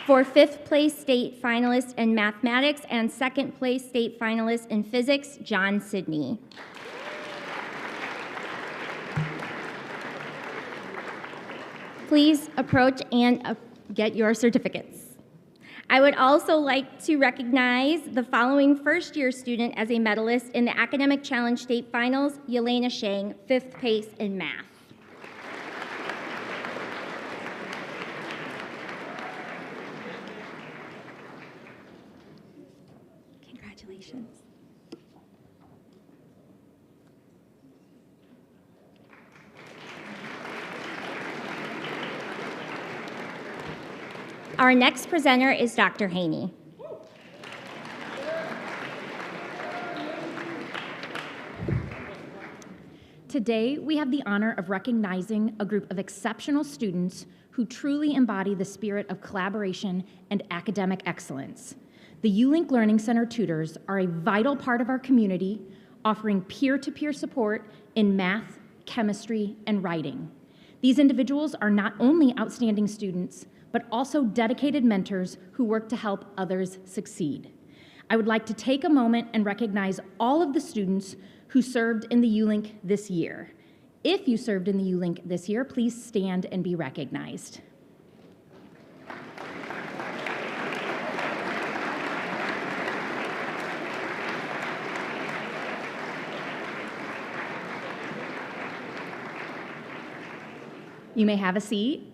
S20: For 5th place state finalist in mathematics and 2nd place state finalist in physics, John Sidney. Please approach and get your certificates. I would also like to recognize the following first-year student as a medalist in the Academic Challenge State Finals, Yelena Shang, 5th place in math.
S11: Congratulations.
S20: Our next presenter is Dr. Haney.
S21: Today, we have the honor of recognizing a group of exceptional students who truly embody the spirit of collaboration and academic excellence. The ULink Learning Center tutors are a vital part of our community, offering peer-to-peer support in math, chemistry, and writing. These individuals are not only outstanding students, but also dedicated mentors who work to help others succeed. I would like to take a moment and recognize all of the students who served in the ULink this year. If you served in the ULink this year, please stand and be recognized. You may have a seat.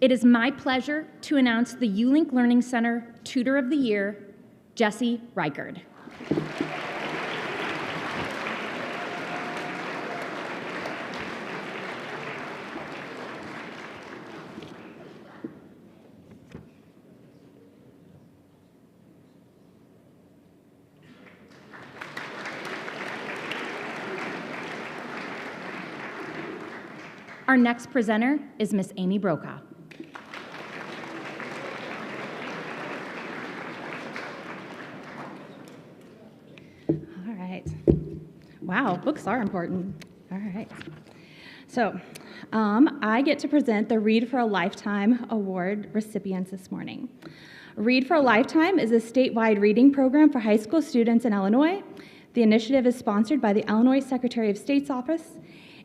S21: It is my pleasure to announce the ULink Learning Center Tutor of the Year, Jesse Reichard. Our next presenter is Miss Amy Brokaw.
S22: All right. Wow, books are important. All right. So, I get to present the Read for a Lifetime Award recipients this morning. Read for a Lifetime is a statewide reading program for high school students in Illinois. The initiative is sponsored by the Illinois Secretary of State's office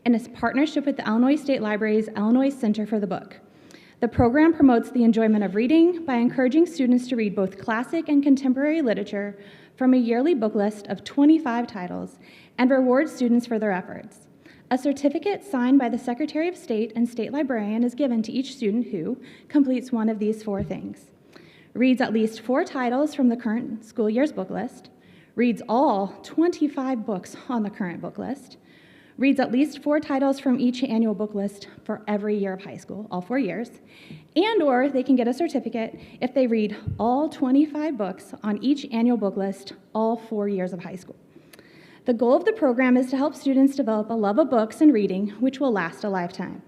S22: and is a partnership with the Illinois State Library's Illinois Center for the Book. The program promotes the enjoyment of reading by encouraging students to read both classic and contemporary literature from a yearly book list of 25 titles and rewards students for their efforts. A certificate signed by the Secretary of State and State Librarian is given to each student who completes one of these 4 things: reads at least 4 titles from the current school year's book list, reads all 25 books on the current book list, reads at least 4 titles from each annual book list for every year of high school, all 4 years, and/or they can get a certificate if they read all 25 books on each annual book list, all 4 years of high school. The goal of the program is to help students develop a love of books and reading, which will last a lifetime.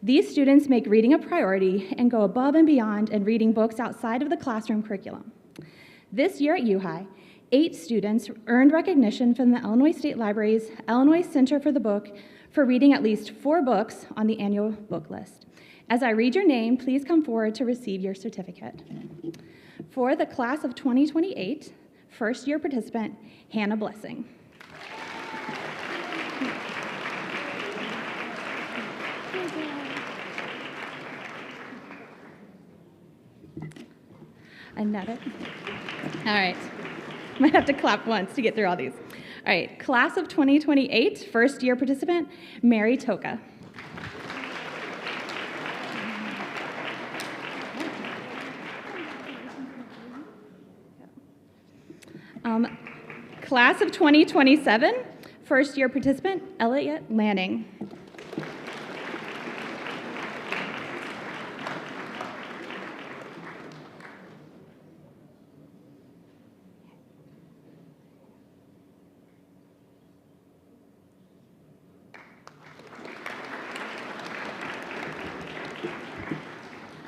S22: These students make reading a priority and go above and beyond in reading books outside of the classroom curriculum. This year at UHI, 8 students earned recognition from the Illinois State Library's Illinois Center for the Book for reading at least 4 books on the annual book list. As I read your name, please come forward to receive your certificate. For the class of 2028, first-year participant, Hannah Blessing. Another. All right. Might have to clap once to get through all these. All right, class of 2028, first-year participant, Mary Toka. Class of 2027, first-year participant, Elliot Lanning.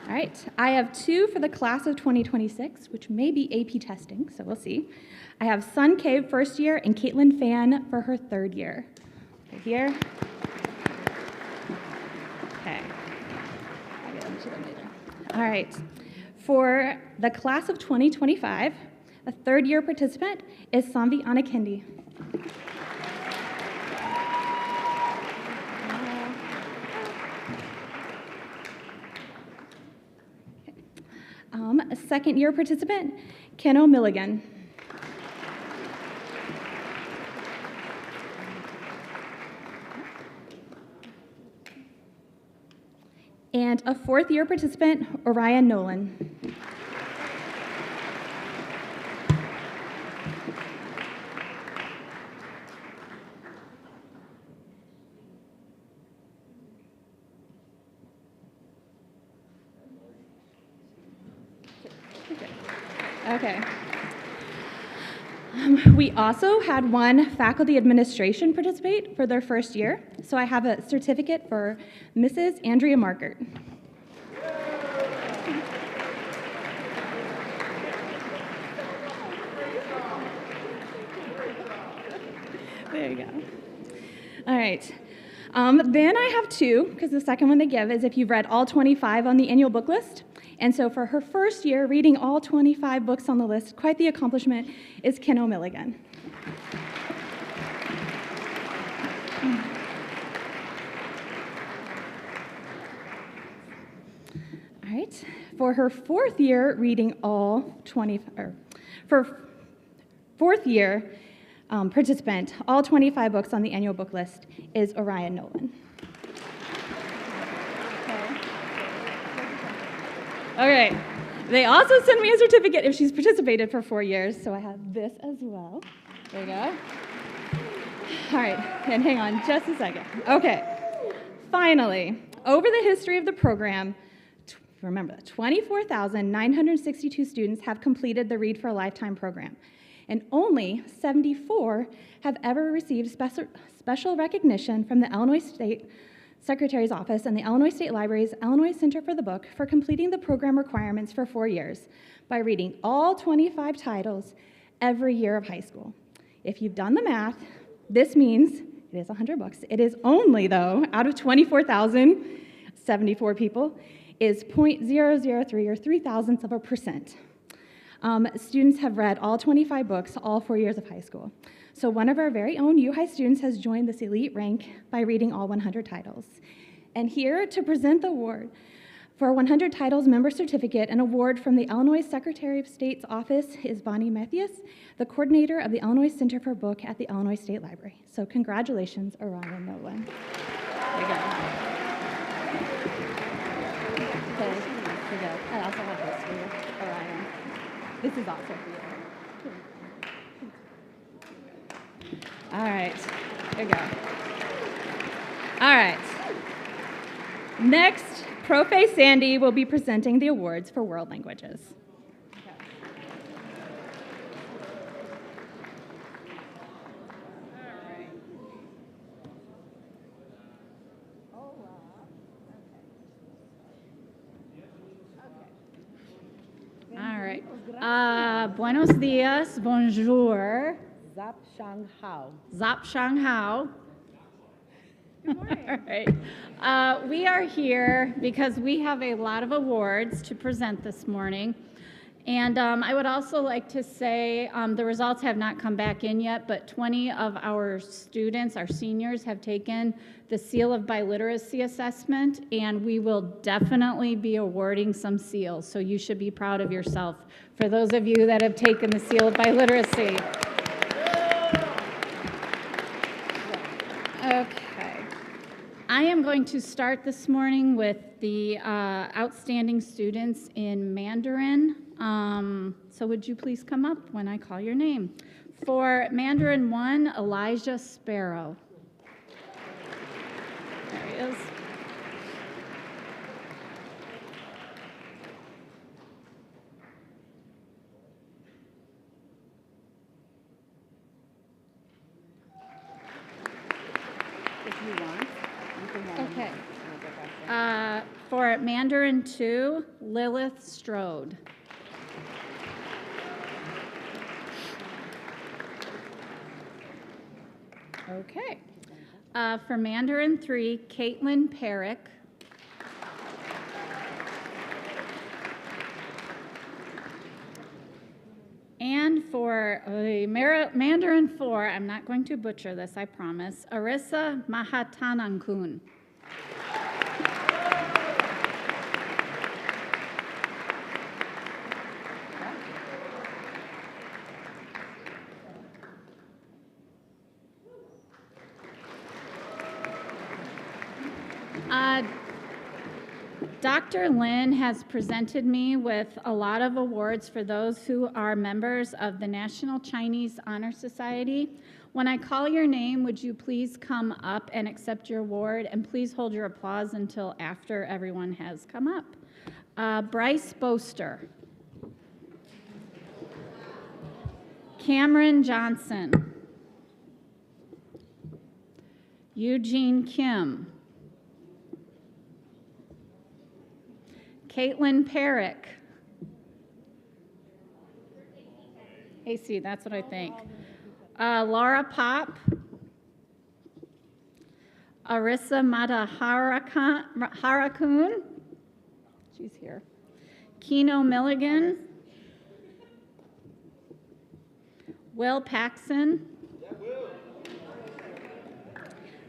S22: All right, I have 2 for the class of 2026, which may be AP testing, so we'll see. I have Sun Cave first year and Caitlin Fan for her 3rd year. Right here. Okay. I'll get into them later. All right, for the class of 2025, a 3rd year participant is Sanvi Anakindi. A 2nd year participant, Keno Milligan. And a 4th year participant, Orion Nolan. Okay. We also had one faculty administration participate for their first year. So I have a certificate for Mrs. Andrea Markert. There you go. All right. Then I have two, because the second one they give is if you've read all 25 on the annual book list. And so for her first year, reading all 25 books on the list, quite the accomplishment, is Ken O'Milligan. All right. For her fourth year, reading all 20, or for fourth year participant, all 25 books on the annual book list, is Orion Nolan. Okay. They also send me a certificate if she's participated for 4 years, so I have this as well. There you go. All right, and hang on just a second. Okay. Finally, over the history of the program, remember that 24,962 students have completed the Read for a Lifetime program, and only 74 have ever received special recognition from the Illinois State Secretary's Office and the Illinois State Library's Illinois Center for the Book for completing the program requirements for 4 years by reading all 25 titles every year of high school. If you've done the math, this means it is 100 books. It is only, though, out of 24,074 people, is 0.003 or 0.003%. Students have read all 25 books all 4 years of high school. So one of our very own U High students has joined this elite rank by reading all 100 titles. And here to present the award for 100 titles member certificate, an award from the Illinois Secretary of State's office, is Bonnie Mathias, the coordinator of the Illinois Center for Book at the Illinois State Library. So congratulations, Orion Nolan. There you go. Okay, here you go. I also have this for you, Orion. This is also for you. All right, here we go. All right. Next, Profe Sandy will be presenting the awards for world languages.
S3: All right. Buenos dias, bonjour.
S4: Zap Shang Hao.
S3: Zap Shang Hao. Good morning. All right. We are here because we have a lot of awards to present this morning. And I would also like to say the results have not come back in yet, but 20 of our students, our seniors, have taken the Seal of Biliteracy assessment, and we will definitely be awarding some seals. So you should be proud of yourself for those of you that have taken the Seal of Biliteracy. Okay. I am going to start this morning with the outstanding students in Mandarin. So would you please come up when I call your name? For Mandarin 1, Elijah Sparrow. There he is. Okay. For Mandarin 2, Lilith Strode. Okay. For Mandarin 3, Caitlin Perrick. And for Mandarin 4, I'm not going to butcher this, I promise, Arissa Mahatanankun. Dr. Lin has presented me with a lot of awards for those who are members of the National Chinese Honor Society. When I call your name, would you please come up and accept your award, and please hold your applause until after everyone has come up. Bryce Boster. Cameron Johnson. Eugene Kim. Caitlin Perrick. AC, that's what I think. Laura Pop. Arissa Harakun. She's here. Keno Milligan. Will Paxson.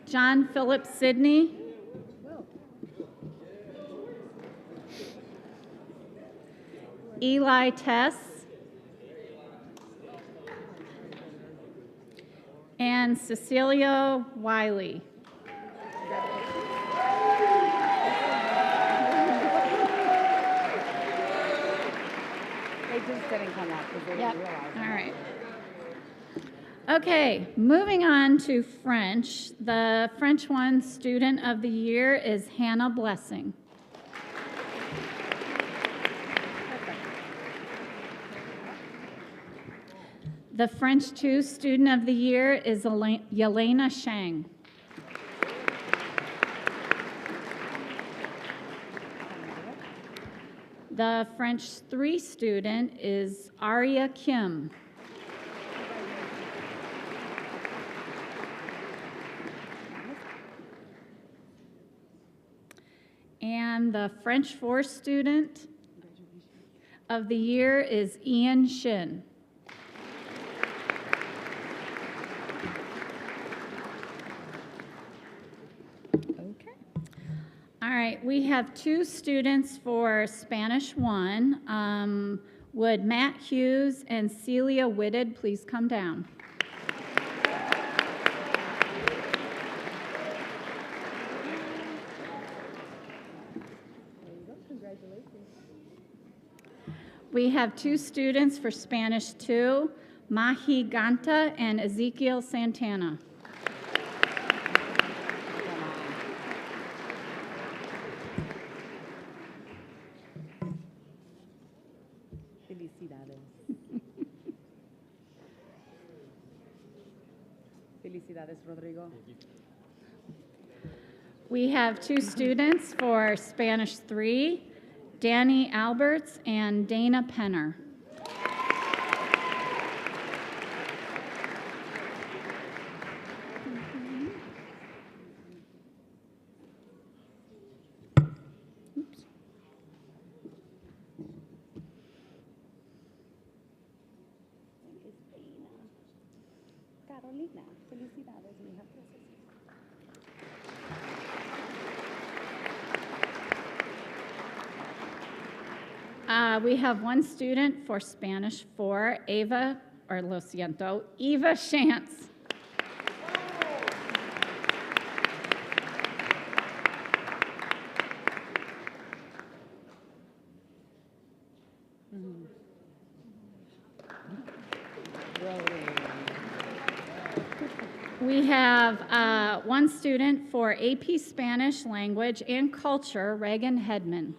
S3: John Philip Sidney. Eli Tess. And Cecilia Wiley.
S4: They just didn't come up because they didn't realize.
S3: All right. Okay, moving on to French. The French 1 Student of the Year is Hannah Blessing. The French 2 Student of the Year is Yelena Shang. The French 3 student is Arya Kim. And the French 4 student of the year is Ian Shin. All right, we have 2 students for Spanish 1. Would Matt Hughes and Celia Whitted please come down? We have 2 students for Spanish 2, Mahi Ganta and Ezekiel Santana.
S4: Felicidades, Rodrigo.
S3: We have 2 students for Spanish 3, Danny Alberts and Dana Penner. Oops.
S4: Carolina, felicidades, mija.
S3: We have 1 student for Spanish 4, Eva Shantz. We have 1 student for AP Spanish Language and Culture, Reagan Hedman.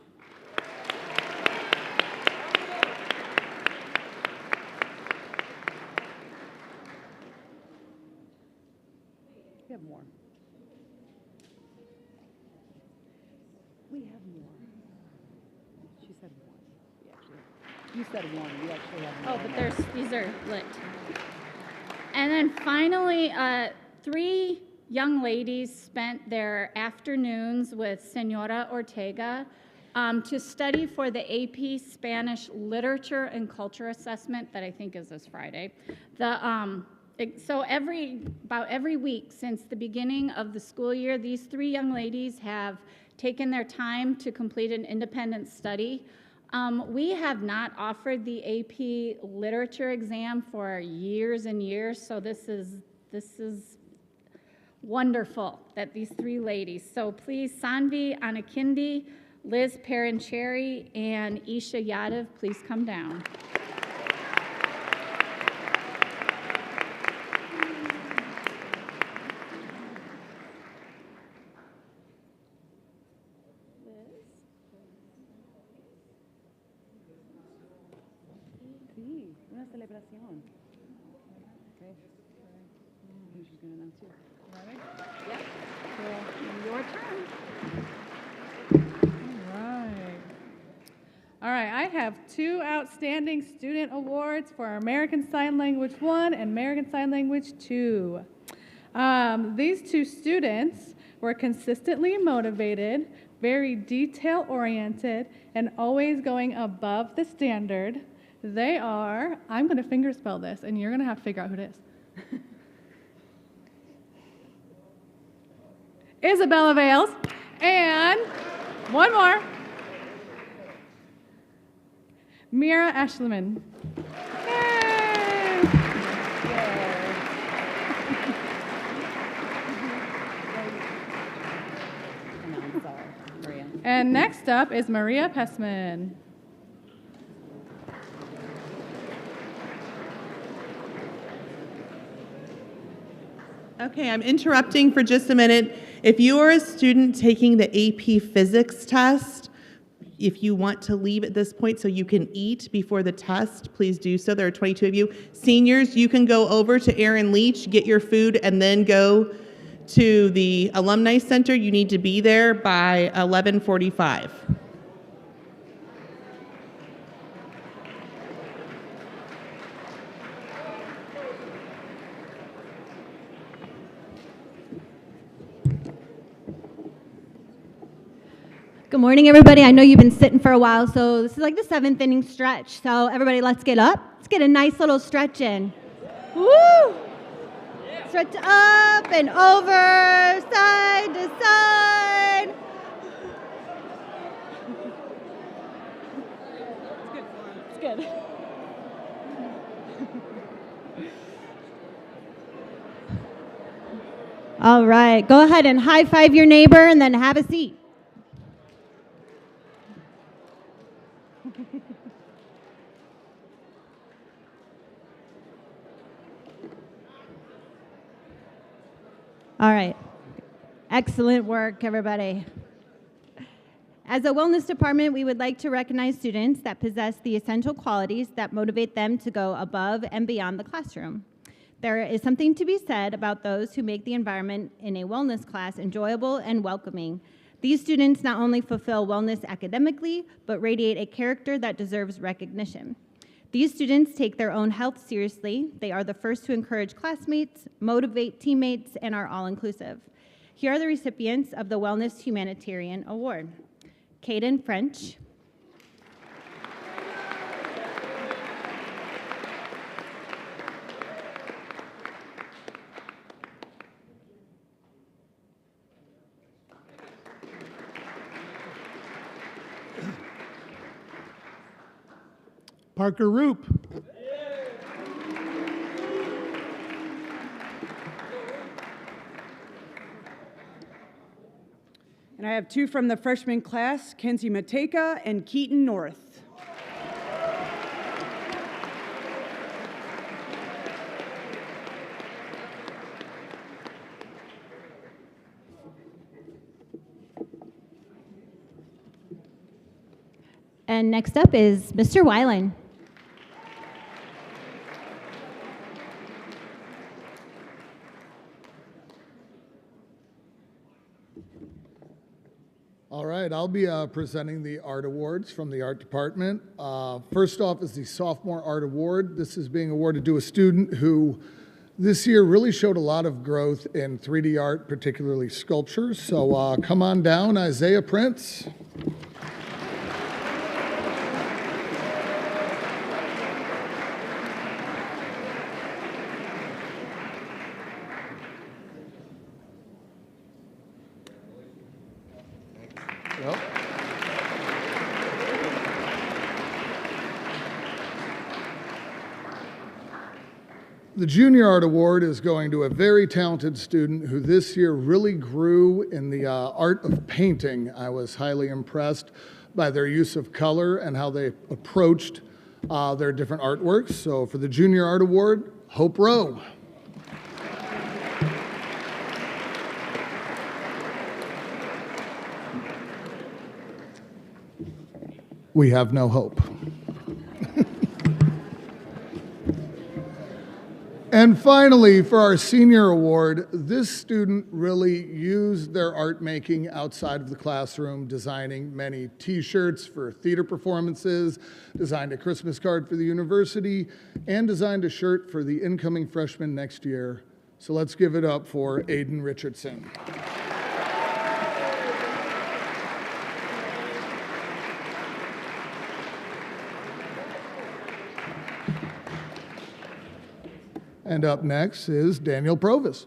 S4: We have more. We have more. She said 1. You said 1. You actually have more.
S3: Oh, but these are lit. And then finally, 3 young ladies spent their afternoons with Senora Ortega to study for the AP Spanish Literature and Culture Assessment that I think is this Friday. So about every week since the beginning of the school year, these 3 young ladies have taken their time to complete an independent study. We have not offered the AP Literature exam for years and years, so this is wonderful that these 3 ladies. So please, Sanvi Anakindi, Liz Parancheri, and Isha Yadav, please come down.
S4: Sí, una celebración. Okay. Who's going to announce you?
S3: Ready? Yep. Your turn. All right, I have 2 outstanding student awards for American Sign Language 1 and American Sign Language 2. These 2 students were consistently motivated, very detail-oriented, and always going above the standard. They are, I'm going to fingerspell this, and you're going to have to figure out who it is. Isabella Vales, and one more. Mira Ashleman. And next up is Maria Pessman.
S5: Okay, I'm interrupting for just a minute. If you are a student taking the AP Physics test, if you want to leave at this point so you can eat before the test, please do so. There are 22 of you. Seniors, you can go over to Aaron Leach, get your food, and then go to the Alumni Center. You need to be there by 11:45.
S6: Good morning, everybody. I know you've been sitting for a while, so this is like the 7th inning stretch. So everybody, let's get up. Let's get a nice little stretch in. Woo! Stretch up and over, side to side. It's good. All right, go ahead and high five your neighbor and then have a seat. All right. Excellent work, everybody. As a wellness department, we would like to recognize students that possess the essential qualities that motivate them to go above and beyond the classroom. There is something to be said about those who make the environment in a wellness class enjoyable and welcoming. These students not only fulfill wellness academically, but radiate a character that deserves recognition. These students take their own health seriously. They are the first to encourage classmates, motivate teammates, and are all-inclusive. Here are the recipients of the Wellness Humanitarian Award. Caden French.
S7: Parker Roop.
S4: And I have 2 from the freshman class, Kenzie Mateka and Keaton North.
S6: And next up is Mr. Weiland.
S7: All right, I'll be presenting the art awards from the art department. First off is the Sophomore Art Award. This is being awarded to a student who this year really showed a lot of growth in 3D art, particularly sculptures. So come on down, Isaiah Prince. Yep. The Junior Art Award is going to a very talented student who this year really grew in the art of painting. I was highly impressed by their use of color and how they approached their different artworks. So for the Junior Art Award, Hope Rowe. We have no hope. And finally, for our senior award, this student really used their art making outside of the classroom, designing many t-shirts for theater performances, designed a Christmas card for the university, and designed a shirt for the incoming freshman next year. So let's give it up for Aiden Richardson. And up next is Daniel Provis.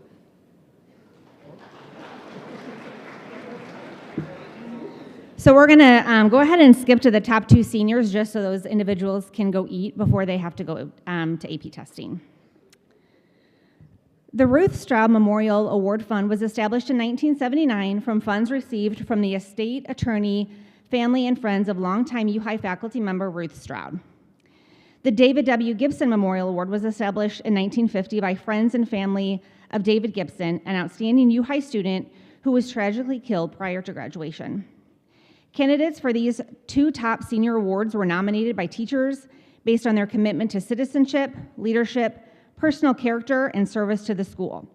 S2: So we're going to go ahead and skip to the top two seniors just so those individuals can go eat before they have to go to AP testing. The Ruth Stroud Memorial Award Fund was established in 1979 from funds received from the estate, attorney, family, and friends of longtime U-High faculty member Ruth Stroud. The David W. Gibson Memorial Award was established in 1950 by friends and family of David Gibson, an outstanding U-High student who was tragically killed prior to graduation. Candidates for these two top senior awards were nominated by teachers based on their commitment to citizenship, leadership, personal character, and service to the school,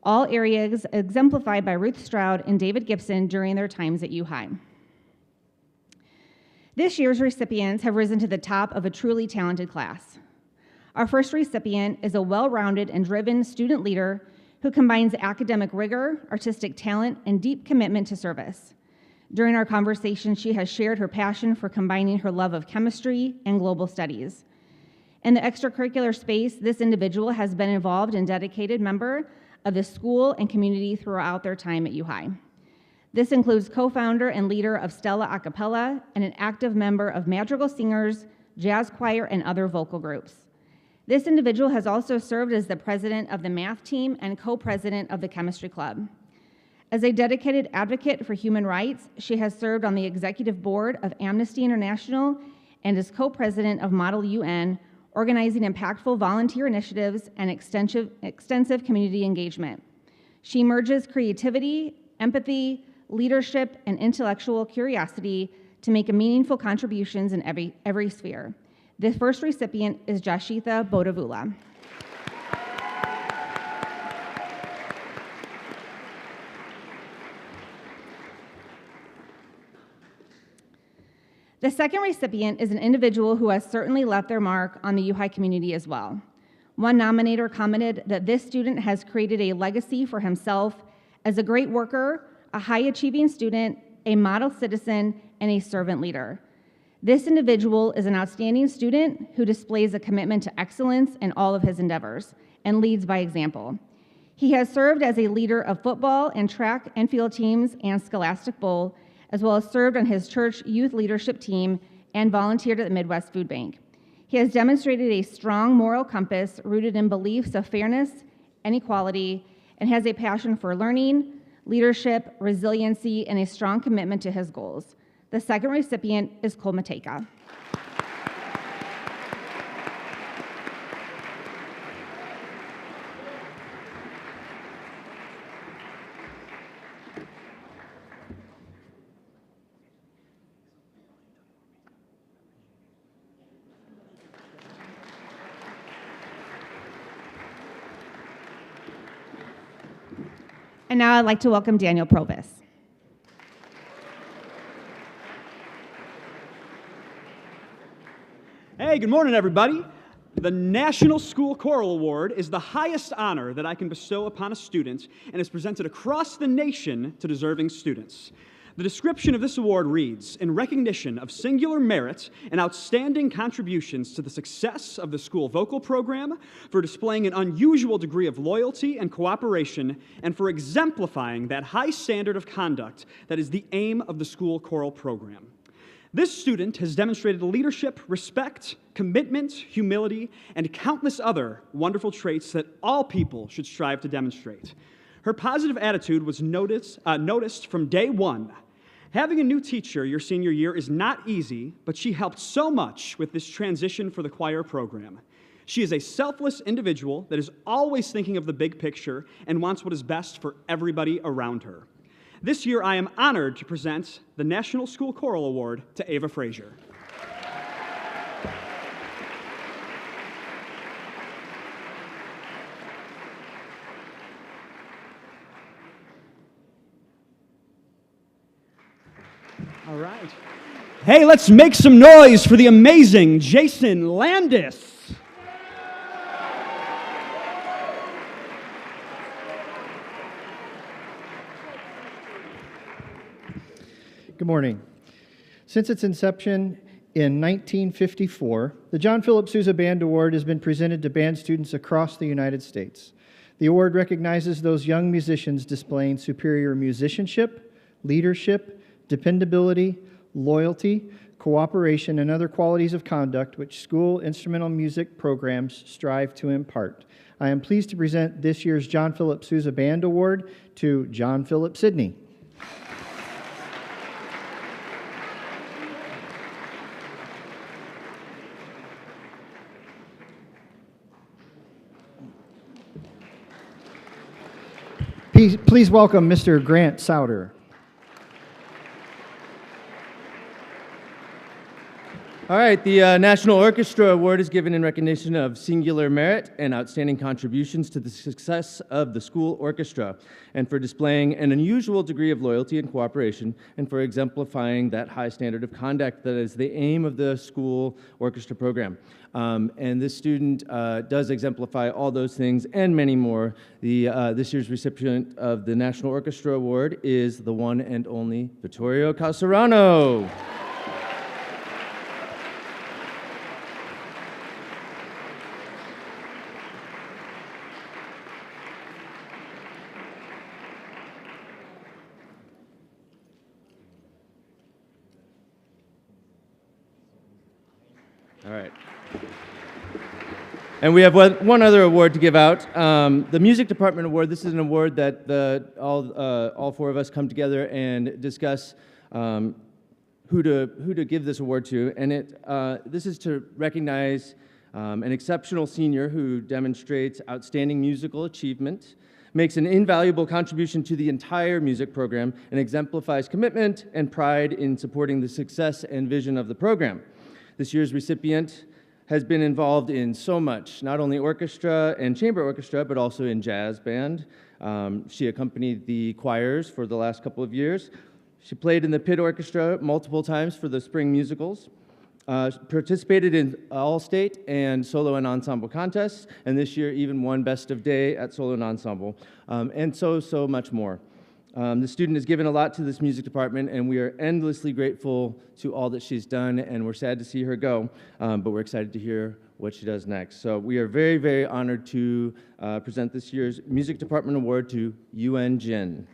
S2: all areas exemplified by Ruth Stroud and David Gibson during their times at U-High. This year's recipients have risen to the top of a truly talented class. Our first recipient is a well-rounded and driven student leader who combines academic rigor, artistic talent, and deep commitment to service. During our conversation, she has shared her passion for combining her love of chemistry and global studies. In the extracurricular space, this individual has been involved and dedicated member of the school and community throughout their time at U-High. This includes co-founder and leader of Stella A Cappella and an active member of Madrigal Singers, Jazz Choir, and other vocal groups. This individual has also served as the president of the math team and co-president of the chemistry club. As a dedicated advocate for human rights, she has served on the executive board of Amnesty International and is co-president of Model UN, organizing impactful volunteer initiatives and extensive community engagement. She merges creativity, empathy, leadership, and intellectual curiosity to make meaningful contributions in every sphere. The first recipient is Jashitha Bodavula. The second recipient is an individual who has certainly left their mark on the U-High community as well. One nominator commented that this student has created a legacy for himself as a great worker, a high-achieving student, a model citizen, and a servant leader. This individual is an outstanding student who displays a commitment to excellence in all of his endeavors and leads by example. He has served as a leader of football and track and field teams and Scholastic Bowl, as well as served on his church youth leadership team and volunteered at the Midwest Food Bank. He has demonstrated a strong moral compass rooted in beliefs of fairness and equality, and has a passion for learning, leadership, resiliency, and a strong commitment to his goals. The second recipient is Cole Mateka. And now I'd like to welcome Daniel Provis.
S8: Hey, good morning, everybody. The National School Choral Award is the highest honor that I can bestow upon a student and is presented across the nation to deserving students. The description of this award reads, in recognition of singular merit and outstanding contributions to the success of the school vocal program, for displaying an unusual degree of loyalty and cooperation, and for exemplifying that high standard of conduct that is the aim of the school choral program. This student has demonstrated leadership, respect, commitment, humility, and countless other wonderful traits that all people should strive to demonstrate. Her positive attitude was noticed from day one. Having a new teacher your senior year is not easy, but she helped so much with this transition for the choir program. She is a selfless individual that is always thinking of the big picture and wants what is best for everybody around her. This year, I am honored to present the National School Choral Award to Ava Frazier. All right. Hey, let's make some noise for the amazing Jason Landis.
S12: Good morning. Since its inception in 1954, the John Philip Sousa Band Award has been presented to band students across the United States. The award recognizes those young musicians displaying superior musicianship, leadership, dependability, loyalty, cooperation, and other qualities of conduct which school instrumental music programs strive to impart. I am pleased to present this year's John Philip Sousa Band Award to John Philip Sidney. Please welcome Mr. Grant Souter.
S13: All right, the National Orchestra Award is given in recognition of singular merit and outstanding contributions to the success of the school orchestra, and for displaying an unusual degree of loyalty and cooperation, and for exemplifying that high standard of conduct that is the aim of the school orchestra program. And this student does exemplify all those things and many more. This year's recipient of the National Orchestra Award is the one and only Vittorio Caserano. All right. And we have one other award to give out. The Music Department Award. This is an award that all four of us come together and discuss who to give this award to. And this is to recognize an exceptional senior who demonstrates outstanding musical achievement, makes an invaluable contribution to the entire music program, and exemplifies commitment and pride in supporting the success and vision of the program. This year's recipient has been involved in so much, not only orchestra and chamber orchestra, but also in jazz band. She accompanied the choirs for the last couple of years. She played in the pit orchestra multiple times for the spring musicals, participated in all-state and solo and ensemble contests, and this year even won Best of Day at Solo and Ensemble, and so much more. The student has given a lot to this music department, and we are endlessly grateful to all that she's done, and we're sad to see her go, but we're excited to hear what she does next. So we are very, very honored to present this year's Music Department Award to Yuen Jin.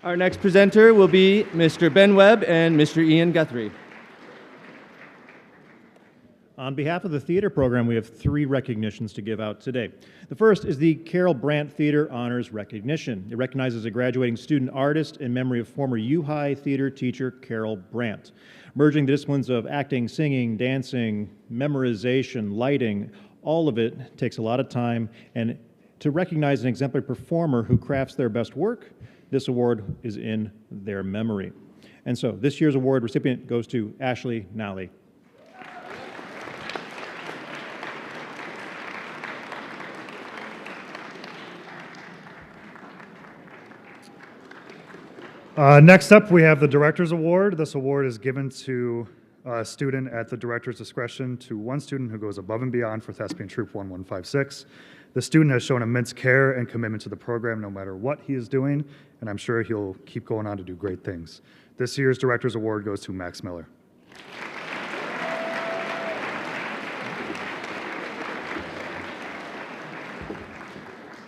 S13: Our next presenter will be Mr. Ben Webb and Mr. Ian Guthrie.
S23: On behalf of the theater program, we have 3 recognitions to give out today. The first is the Carol Brandt Theater Honors Recognition. It recognizes a graduating student artist in memory of former U-High theater teacher Carol Brandt. Merging the disciplines of acting, singing, dancing, memorization, lighting, all of it takes a lot of time, and to recognize an exemplary performer who crafts their best work, this award is in their memory. And so this year's award recipient goes to Ashley Nally.
S24: Next up, we have the Director's Award. This award is given to a student at the director's discretion to one student who goes above and beyond for Thespian Troop 1156. The student has shown immense care and commitment to the program no matter what he is doing, and I'm sure he'll keep going on to do great things. This year's Director's Award goes to Max Miller.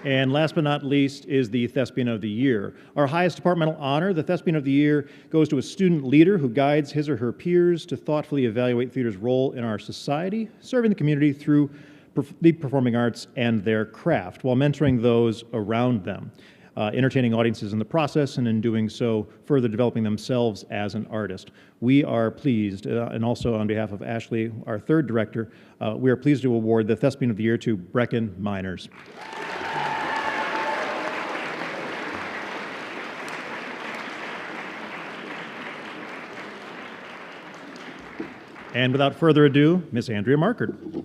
S23: And last but not least is the Thespian of the Year. Our highest departmental honor, the Thespian of the Year, goes to a student leader who guides his or her peers to thoughtfully evaluate theater's role in our society, serving the community through the performing arts and their craft, while mentoring those around them, entertaining audiences in the process, and in doing so, further developing themselves as an artist. We are pleased, and also on behalf of Ashley, our third director, we are pleased to award the Thespian of the Year to Brecken Miners. And without further ado, Miss Andrea Markert.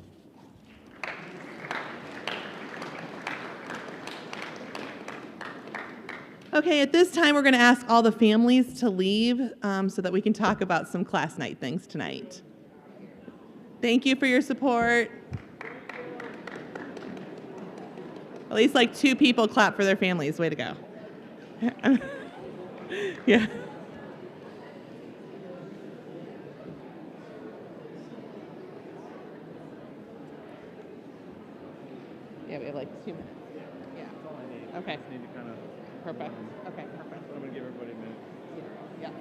S5: Okay, at this time, we're going to ask all the families to leave so that we can talk about some class night things tonight. Thank you for your support. At least like 2 people clap for their families. Way to go. Yeah. Yeah, we have like 2 minutes. Yeah. Okay. Perfect. Okay, perfect.
S13: I'm going to give everybody a minute.
S5: Yeah.